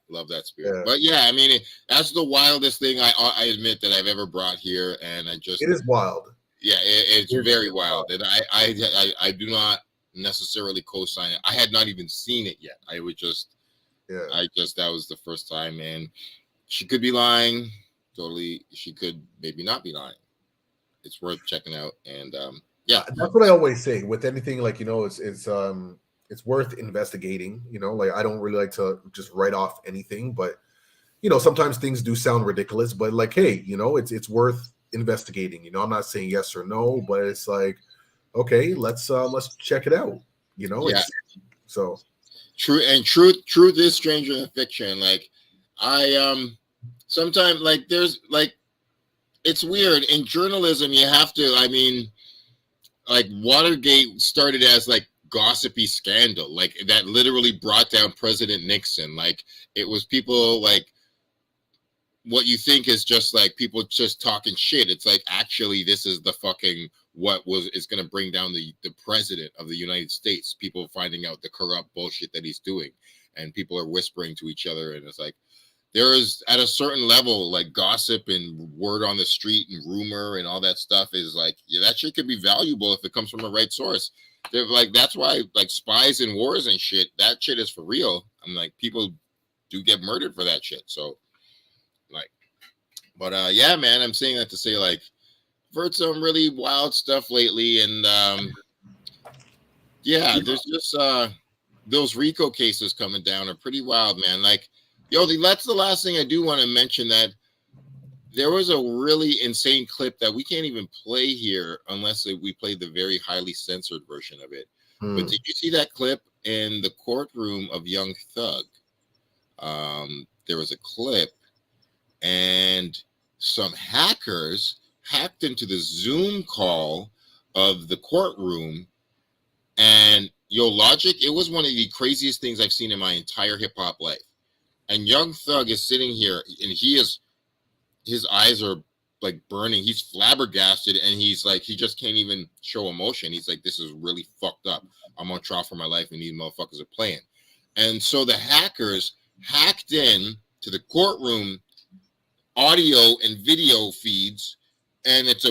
Love that spirit. But yeah, I mean, that's the wildest thing I admit that I've ever brought here, and it is wild. Yeah, it's very wild, and I do not necessarily co-sign it. I had not even seen it yet. I would just, that was the first time, and she could be lying. Totally, she could maybe not be lying. It's worth checking out, and that's what I always say with anything. Like, it's worth investigating. Like, I don't really like to just write off anything, but sometimes things do sound ridiculous. But like, hey, it's worth investigating. I'm not saying yes or no, but it's like, okay, let's check it out. So true, and truth is stranger than fiction. Like, I sometimes, like, there's like, it's weird in journalism. You have to, I mean, like, Watergate started as like gossipy scandal, like that literally brought down President Nixon. Like, it was people like, what you think is just like people just talking shit. It's like, actually, this is the fucking is going to bring down the president of the United States. People finding out the corrupt bullshit that he's doing, and people are whispering to each other. And it's like, there is, at a certain level, like, gossip and word on the street and rumor and all that stuff is like, that shit could be valuable if it comes from the right source. They're like, that's why, like, spies and wars and shit, that shit is for real. I'm like, people do get murdered for that shit. So, like, but yeah, man, I'm saying that to say, like, I've heard some really wild stuff lately, and yeah, there's just those RICO cases coming down are pretty wild, man. Like, that's the last thing I do want to mention, that there was a really insane clip that we can't even play here unless we play the very highly censored version of it. But did you see that clip in the courtroom of Young Thug? There was a clip, and some hackers hacked into the Zoom call of the courtroom, and Logik, it was one of the craziest things I've seen in my entire hip hop life. And Young Thug is sitting here, and his eyes are like burning. He's flabbergasted, and he's like, he just can't even show emotion. He's like, this is really fucked up. I'm on trial for my life, and these motherfuckers are playing. And so the hackers hacked in to the courtroom audio and video feeds, and it's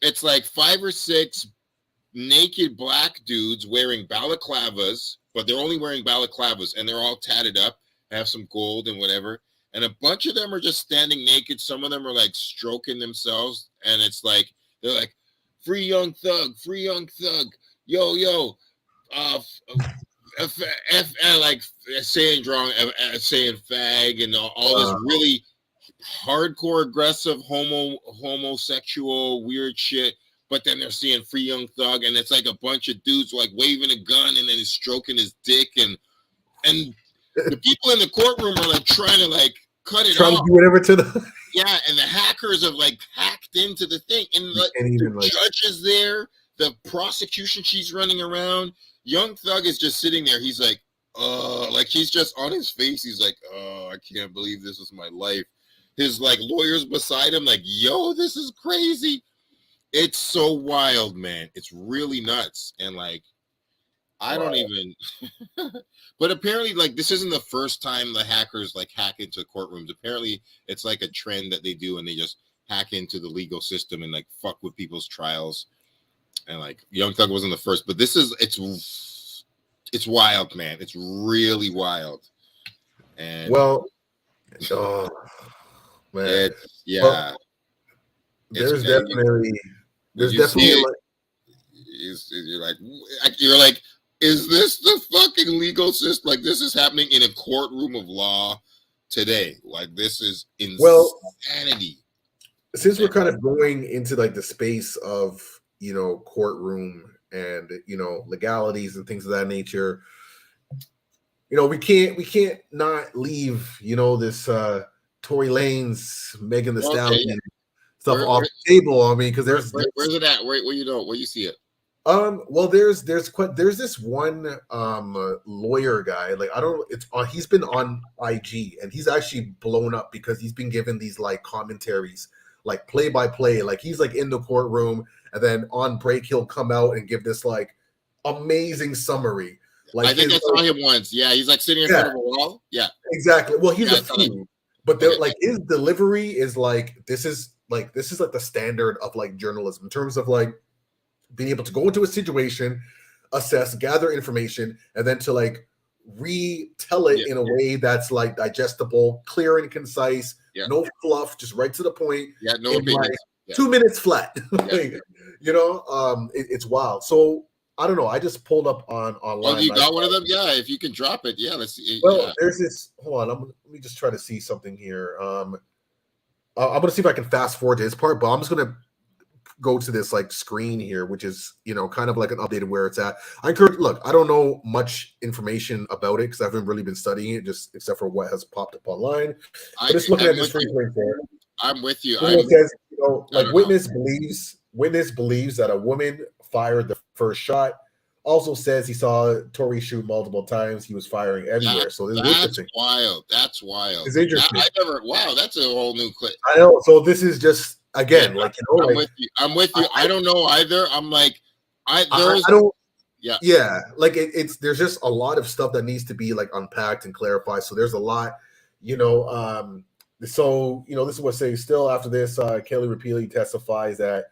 it's like 5 or 6 naked black dudes wearing balaclavas, but they're only wearing balaclavas, and they're all tatted up, have some gold and whatever. And a bunch of them are just standing naked. Some of them are like stroking themselves, and it's like, they're like, free Young Thug, yo, like saying fag and all this really hardcore, aggressive, homosexual, weird shit. But then they're seeing free Young Thug, and it's like a bunch of dudes like waving a gun, and then he's stroking his dick, and the people in the courtroom are like trying to like cut it trying off. To do whatever to the and the hackers have like hacked into the thing, and like, the judge is there, the prosecution chief's running around. Young Thug is just sitting there. He's like, like, he's just on his face. He's like, I can't believe this is my life. His like lawyers beside him, like, yo, this is crazy. It's so wild, man. It's really nuts. And like, I don't even, but apparently, like, this isn't the first time the hackers like hack into courtrooms. Apparently it's like a trend that they do, and they just hack into the legal system and like fuck with people's trials. And like, Young Thug wasn't the first, but this is, it's wild, man. It's really well. And oh man, yeah. There's definitely like, you're like, is this the fucking legal system? Like, this is happening in a courtroom of law today. Like, this is insanity. Since we're kind of going into like the space of, courtroom and, legalities and things of that nature, we can't not leave, this Tory Lanez, Megan Thee Stallion stuff off the table. I mean, because where's it at? Where you see it? Well, there's this one lawyer guy. Like, he's been on IG, and he's actually blown up because he's been given these like commentaries, like play by play. Like, he's like in the courtroom, and then on break he'll come out and give this like amazing summary. Like I think I saw him once. Yeah, he's like sitting in front of a wall. Yeah, exactly. Well, he's a few, but they're like his delivery is like this is like the standard of like journalism in terms of like being able to go into a situation, assess, gather information, and then to like retell it in a way that's like digestible, clear and concise, no fluff, just right to the point. Yeah, no opinions. Like 2 minutes flat. Like, you know, it's wild. So I don't know. I just pulled up online. Oh, you got one of them? Yeah, if you can drop it. Yeah, let's see. Well, there's this. Hold on. Let me just try to see something here. I'm gonna see if I can fast forward to his part, but I'm just gonna go to this like screen here, which is, you know, kind of like an update of where it's at. I encourage, look, I don't know much information about it because I haven't really been studying it, just except for what has popped up online. But just looking at this free print there. I'm with you. It says, you know, like witness believes that a woman fired the first shot. Also says he saw Tory shoot multiple times. He was firing everywhere. So this is interesting. Wild. That's wild. It's interesting. Wow, that's a whole new clip. I know. So this is just again, like, you know, I'm with you. I don't know either. I'm like, I don't. Yeah. Like it's there's just a lot of stuff that needs to be like unpacked and clarified. So there's a lot, you know. So you know, this is what says. Still after this, Kelly repeatedly testifies that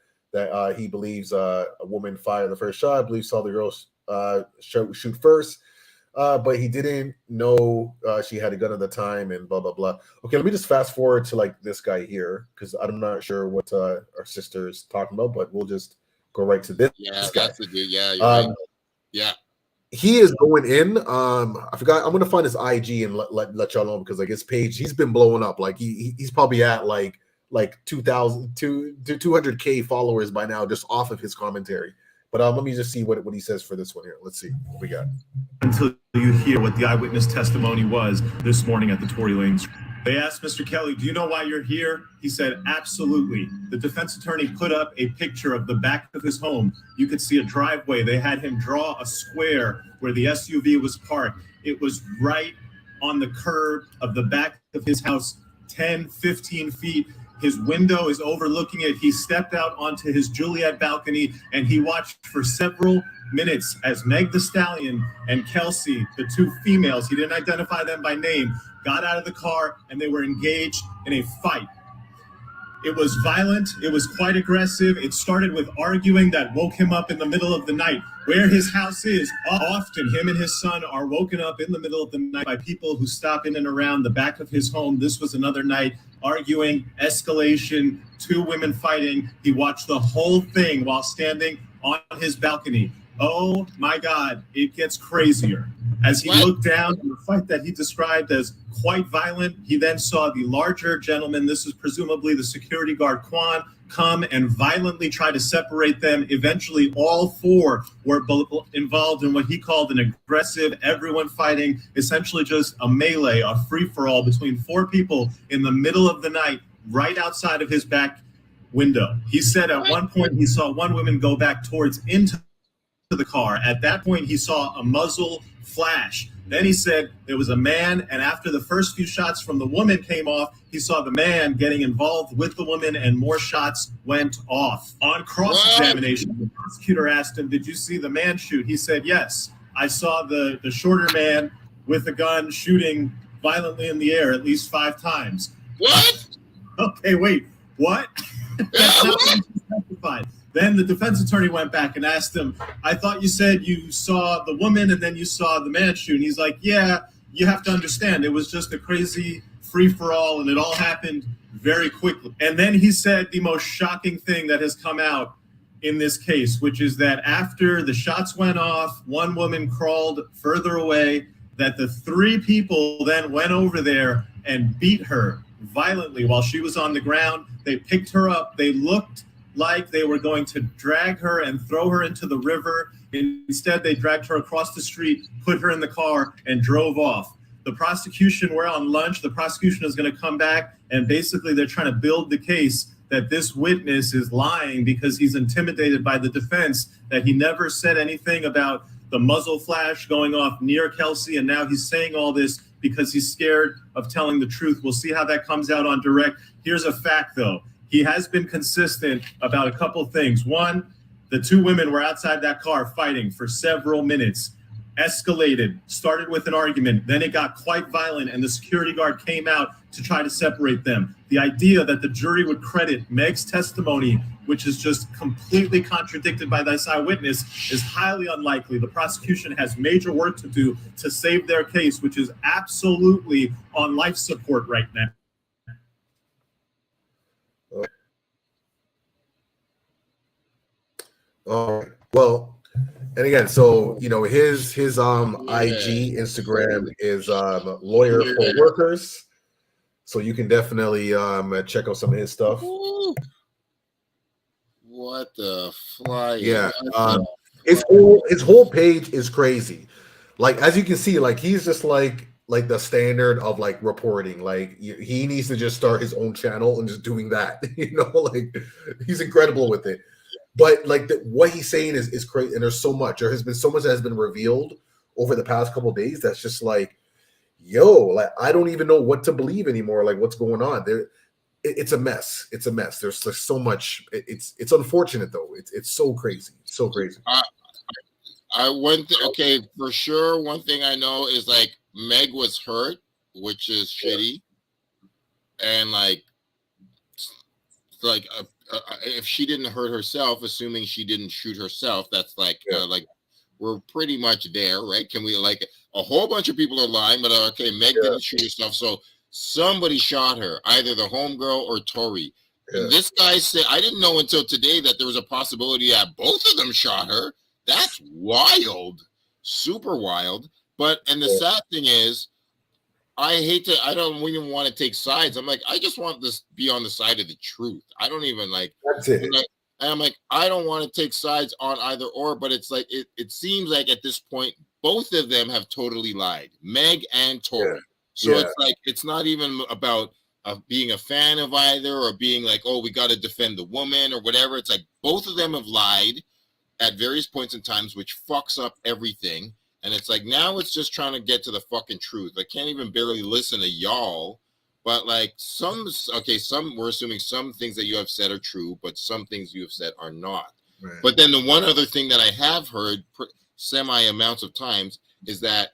he believes a woman fired the first shot. I believe saw the girl shoot first, but he didn't know she had a gun at the time and blah, blah, blah. Okay, let me just fast forward to like this guy here because I'm not sure what our sister's talking about, but we'll just go right to this. Yeah, this guy. That's the dude. Yeah, you're right. Yeah. He is going in. I forgot. I'm gonna find his IG and let y'all know because like his page, he's been blowing up. Like he's probably at like 200K followers by now just off of his commentary. But let me just see what he says for this one here. Let's see what we got. Until you hear what the eyewitness testimony was this morning at the Tory Lanez. They asked Mr. Kelly, do you know why you're here? He said, absolutely. The defense attorney put up a picture of the back of his home. You could see a driveway. They had him draw a square where the SUV was parked. It was right on the curb of the back of his house, 10, 15 feet. His window is overlooking it. He stepped out onto his Juliet balcony and he watched for several minutes as Meg Thee Stallion and Kelsey, the two females, he didn't identify them by name, got out of the car and they were engaged in a fight. It was violent. It was quite aggressive. It started with arguing that woke him up in the middle of the night. Where his house is, often him and his son are woken up in the middle of the night by people who stop in and around the back of his home. This was another night, arguing, escalation, two women fighting. He watched the whole thing while standing on his balcony. Oh my God, it gets crazier. As he looked down in the fight that he described as quite violent, he then saw the larger gentleman, this is presumably the security guard Quan, come and violently try to separate them. Eventually, all four were involved in what he called an aggressive, everyone fighting, essentially just a melee, a free-for-all between four people in the middle of the night, right outside of his back window. He said at one point he saw one woman go back into the car. At that point, he saw a muzzle flash. Then he said there was a man, and after the first few shots from the woman came off, he saw the man getting involved with the woman, and more shots went off. On cross-examination, the prosecutor asked him, did you see the man shoot? He said, yes. I saw the shorter man with the gun shooting violently in the air at least 5 times. What? Okay, wait, what? That's not what he testified. Then the defense attorney went back and asked him, I thought you said you saw the woman and then you saw the man shoot. And he's like, yeah, you have to understand. It was just a crazy free-for-all and it all happened very quickly. And then he said the most shocking thing that has come out in this case, which is that after the shots went off, one woman crawled further away, that the 3 people then went over there and beat her violently while she was on the ground. They picked her up. They looked like they were going to drag her and throw her into the river. Instead, they dragged her across the street, put her in the car, and drove off. The prosecution, we're on lunch. The prosecution is going to come back, and basically they're trying to build the case that this witness is lying because he's intimidated by the defense, that he never said anything about the muzzle flash going off near Kelsey, and now he's saying all this because he's scared of telling the truth. We'll see how that comes out on direct. Here's a fact, though. He has been consistent about a couple things. One, The two women were outside that car fighting for several minutes, escalated, started with an argument, then it got quite violent, and the security guard came out to try to separate them. The idea that the jury would credit Meg's testimony, which is just completely contradicted by this eyewitness, is highly unlikely. The prosecution has major work to do to save their case, which is absolutely on life support right now. Well, and again, so his IG Instagram is Lawyer for Workers, so you can definitely check out some of his stuff. What the fly? Yeah, his whole page is crazy. Like, as you can see, like, he's just like the standard of like reporting. Like, he needs to just start his own channel and just doing that. Like, he's incredible with it. But like what he's saying is crazy, and there's so much. There has been so much that has been revealed over the past couple of days that's just like, like, I don't even know what to believe anymore. Like, what's going on there? It's a mess. It's a mess. There's so much. It's unfortunate though. It's so crazy. So crazy. Okay, for sure. One thing I know is like Meg was hurt, which is shitty, and like if she didn't hurt herself, assuming she didn't shoot herself, that's like we're pretty much there, right? Can we, like, a whole bunch of people are lying, but okay, Meg didn't shoot herself, so somebody shot her, either the homegirl or Tori. And this guy said, I didn't know until today that there was a possibility that both of them shot her. That's wild, super wild. And the sad thing is, I don't even want to take sides. I'm like, I just want this to be on the side of the truth. I don't even like, that's it. I'm like, I don't want to take sides on either or, but it's like, it seems like at this point, both of them have totally lied, Meg and Tori. So it's like, it's not even about being a fan of either or being like, oh, we got to defend the woman or whatever. It's like, both of them have lied at various points in times, which fucks up everything. And it's like, now it's just trying to get to the fucking truth. I can't even barely listen to y'all. But like we're assuming some things that you have said are true, but some things you have said are not. Right. But then the one other thing that I have heard semi amounts of times is that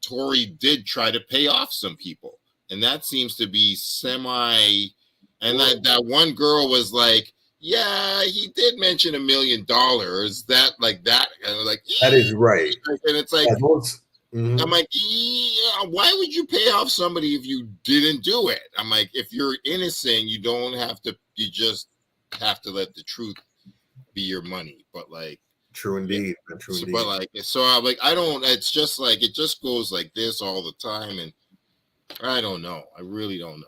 Tori did try to pay off some people. And that seems to be semi. And that one girl was like, yeah, he did mention $1 million. That that is right. And it's like, I'm like, yeah, why would you pay off somebody if you didn't do it? I'm like, if you're innocent, you don't have to. You just have to let the truth be your money. But like, true indeed. True indeed. But like, so I'm like, I don't. It's just like it just goes like this all the time, and I don't know. I really don't know.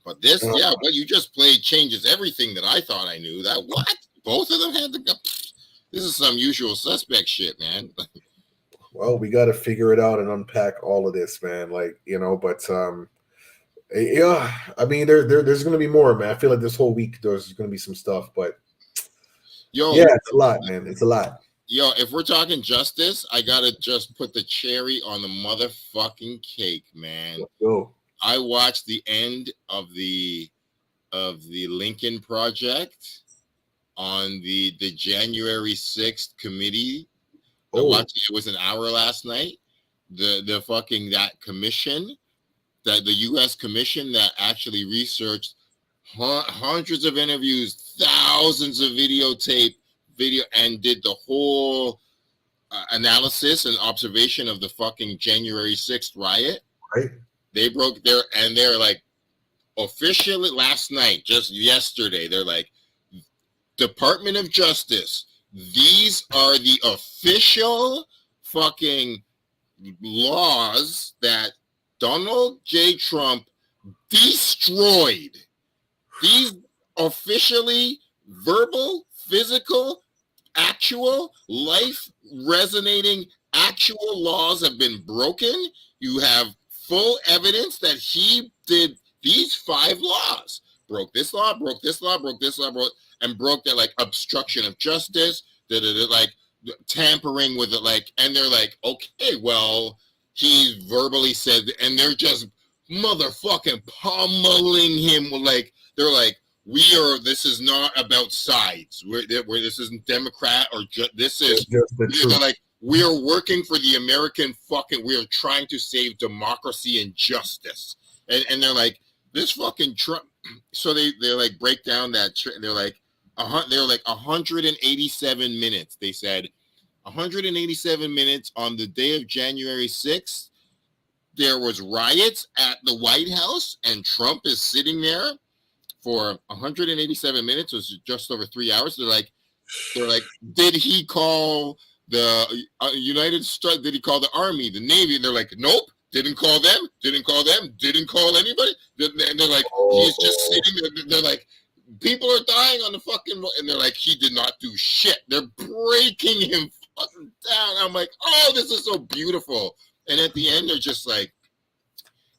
But this, what you just played changes everything that I thought I knew. That what? Both of them had to go. This is some usual suspect shit, man. Well, we got to figure it out and unpack all of this, man. Like, but yeah, I mean, there's going to be more, man. I feel like this whole week there's going to be some stuff, but it's a lot, man. It's a lot. Yo, if we're talking justice, I got to just put the cherry on the motherfucking cake, man. Let's go. I watched the end of the Lincoln Project on the January 6th committee. I watched it. It was an hour last night. The fucking that commission, that the U.S. commission that actually researched hundreds of interviews, thousands of video, and did the whole analysis and observation of the fucking January 6th riot. Right. They broke their, and they're like, officially last night, just yesterday, they're like, Department of Justice, these are the official fucking laws that Donald J. Trump destroyed. These officially verbal, physical, actual, life resonating, actual laws have been broken. You have full evidence that he did these 5 laws. Broke this law, broke this law, broke this law, and broke that, like, obstruction of justice, like tampering with it, like, and they're like, okay, well, he verbally said, and they're just motherfucking pummeling him with, like, they're like, this is not about sides. Where this isn't Democrat or this is just the truth. like, we are working for the American fucking, we are trying to save democracy and justice. And they're like, this fucking Trump. So they like break down that they're like 187 minutes. They said 187 minutes on the day of January 6th. There was riots at the White House, and Trump is sitting there for 187 minutes. It was just over 3 hours. They're like, did he call the United States? Did he call the Army, the Navy? And they're like, nope, didn't call them, didn't call anybody. And they're like, he's just sitting there. They're like, people are dying on the fucking, and they're like, he did not do shit. They're breaking him fucking down. I'm like, oh, this is so beautiful. And at the end, they're just like,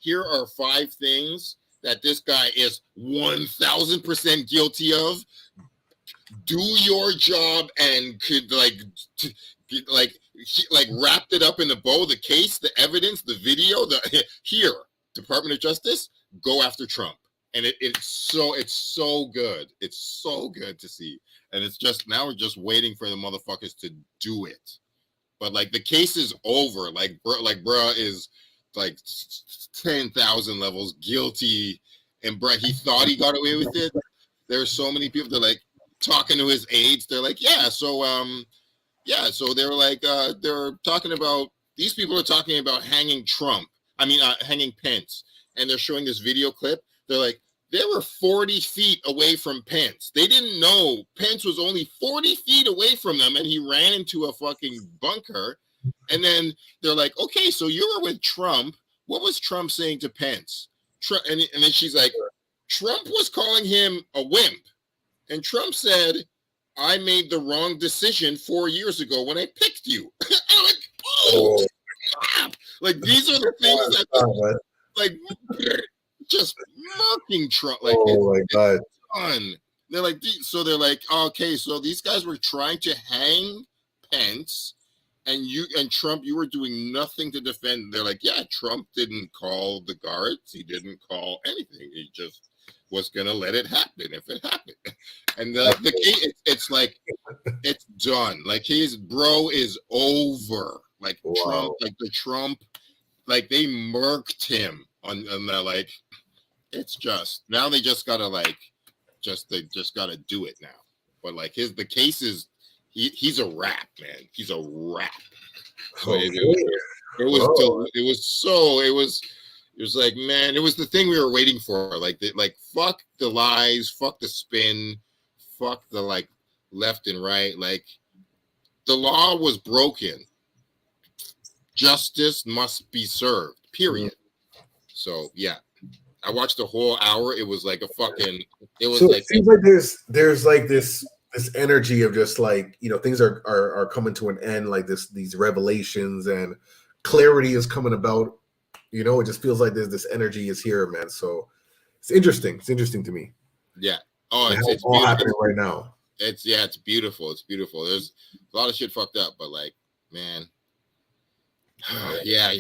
here are 5 things that this guy is 1,000% guilty of. Do your job, and could wrapped it up in a bow. The case, the evidence, the video. Here, Department of Justice, go after Trump, and it's so good. It's so good to see, and it's just now we're just waiting for the motherfuckers to do it. But like the case is over. Like bruh is like 10,000 levels guilty, and bruh, he thought he got away with it. There's so many people that like talking to his aides. They're like, so they're like they're talking about, these people are talking about hanging hanging Pence, and they're showing this video clip. They're like, they were 40 feet away from Pence. They didn't know Pence was only 40 feet away from them, and he ran into a fucking bunker. And then they're like, okay, so you were with Trump. What was Trump saying to Pence? And then she's like, Trump was calling him a wimp. And Trump said, I made the wrong decision 4 years ago when I picked you. I'm like, oh, like these are the things that like just mocking Trump. Like, oh my God. Fun. They're like, so they're like, okay, so these guys were trying to hang Pence, and Trump, you were doing nothing to defend. They're like, yeah, Trump didn't call the guards. He didn't call anything. He just was gonna let it happen if it happened. And it's like, it's done. Like his bro is over. Like wow. Trump, like they murked him on the like. It's just now they just gotta they just gotta do it now. Like But the case is he's a rap, man. He's a rap. So it was like, man, it was the thing we were waiting for. Fuck the lies, fuck the spin, fuck the left and right. The law was broken. Justice must be served. Period. So yeah. I watched the whole hour. It was like a fucking. It was so it seems like there's like this energy of just things are coming to an end. Like these revelations and clarity is coming about. It just feels like this energy is here, man. So it's interesting. It's interesting to me. Yeah. Oh, it's all happening right now. It's beautiful. It's beautiful. There's a lot of shit fucked up, but man. Yeah.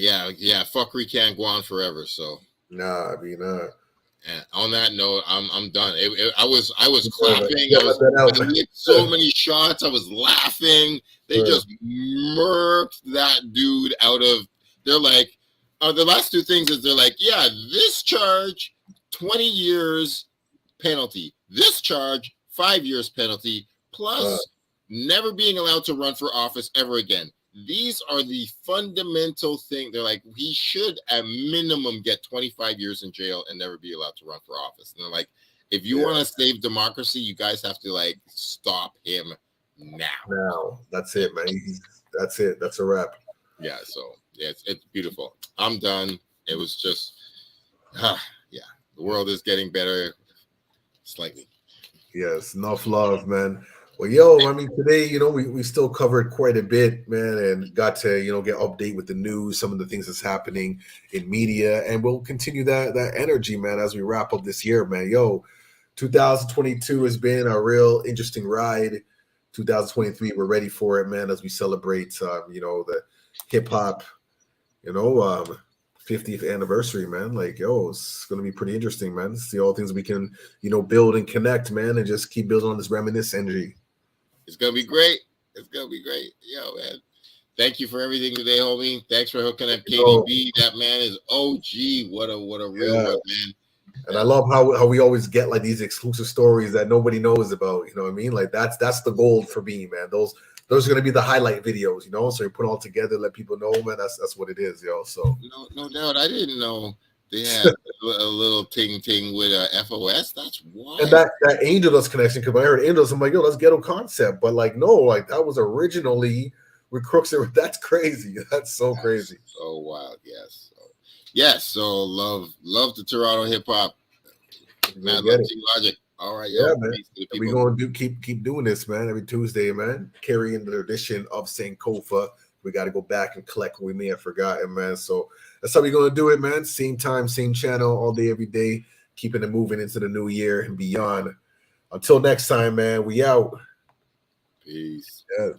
Fuckery can't go on forever. So. Nah, And on that note, I'm done. I was clapping. I made so many shots. I was laughing. They just murked that dude out of. They're like, the last 2 things is they're like, yeah, this charge, 20 years penalty. This charge, 5 years penalty, plus never being allowed to run for office ever again. These are the fundamental thing. They're like, he should at minimum get 25 years in jail and never be allowed to run for office. And they're like, if you want to save democracy, you guys have to stop him now. Now, that's it, man. That's it. That's a wrap. Yeah. So yeah, it's beautiful. I'm done. It was just, yeah. The world is getting better slightly. Yes, enough love, man. Well, I mean, today, we still covered quite a bit, man, and got to, get update with the news, some of the things that's happening in media, and we'll continue that energy, man, as we wrap up this year, man. 2022 has been a real interesting ride. 2023, we're ready for it, man, as we celebrate, the hip hop, 50th anniversary, man. Like, yo, it's gonna be pretty interesting, man. See all the things we can, build and connect, man, and just keep building on this reminisce energy. It's gonna be great. It's gonna be great. Yo, man. Thank you for everything today, homie. Thanks for hooking up KDB. That man is OG. What a real one, man. And I love how we always get like these exclusive stories that nobody knows about. You know what I mean? Like that's the gold for me, man. Those are gonna be the highlight videos, So you put it all together, let people know, man. That's what it is, yo. So no doubt. I didn't know they had a little ting with FOS. That's wild. And that Angel Dust connection, because when I heard Angel Dust, I'm like, yo, that's ghetto concept. But like, no, like that was originally with Crooks. That's crazy. That's so crazy. So wild. Yes. So love the Toronto hip hop. Man, love Logik. All right, yeah, man. We're gonna keep doing this, man. Every Tuesday, man. Carrying the edition of Sankofa. We got to go back and collect what we may have forgotten, man. So that's how we're gonna do it, man. Same time, same channel, all day, every day. Keeping it moving into the new year and beyond. Until next time, man. We out. Peace. Yeah.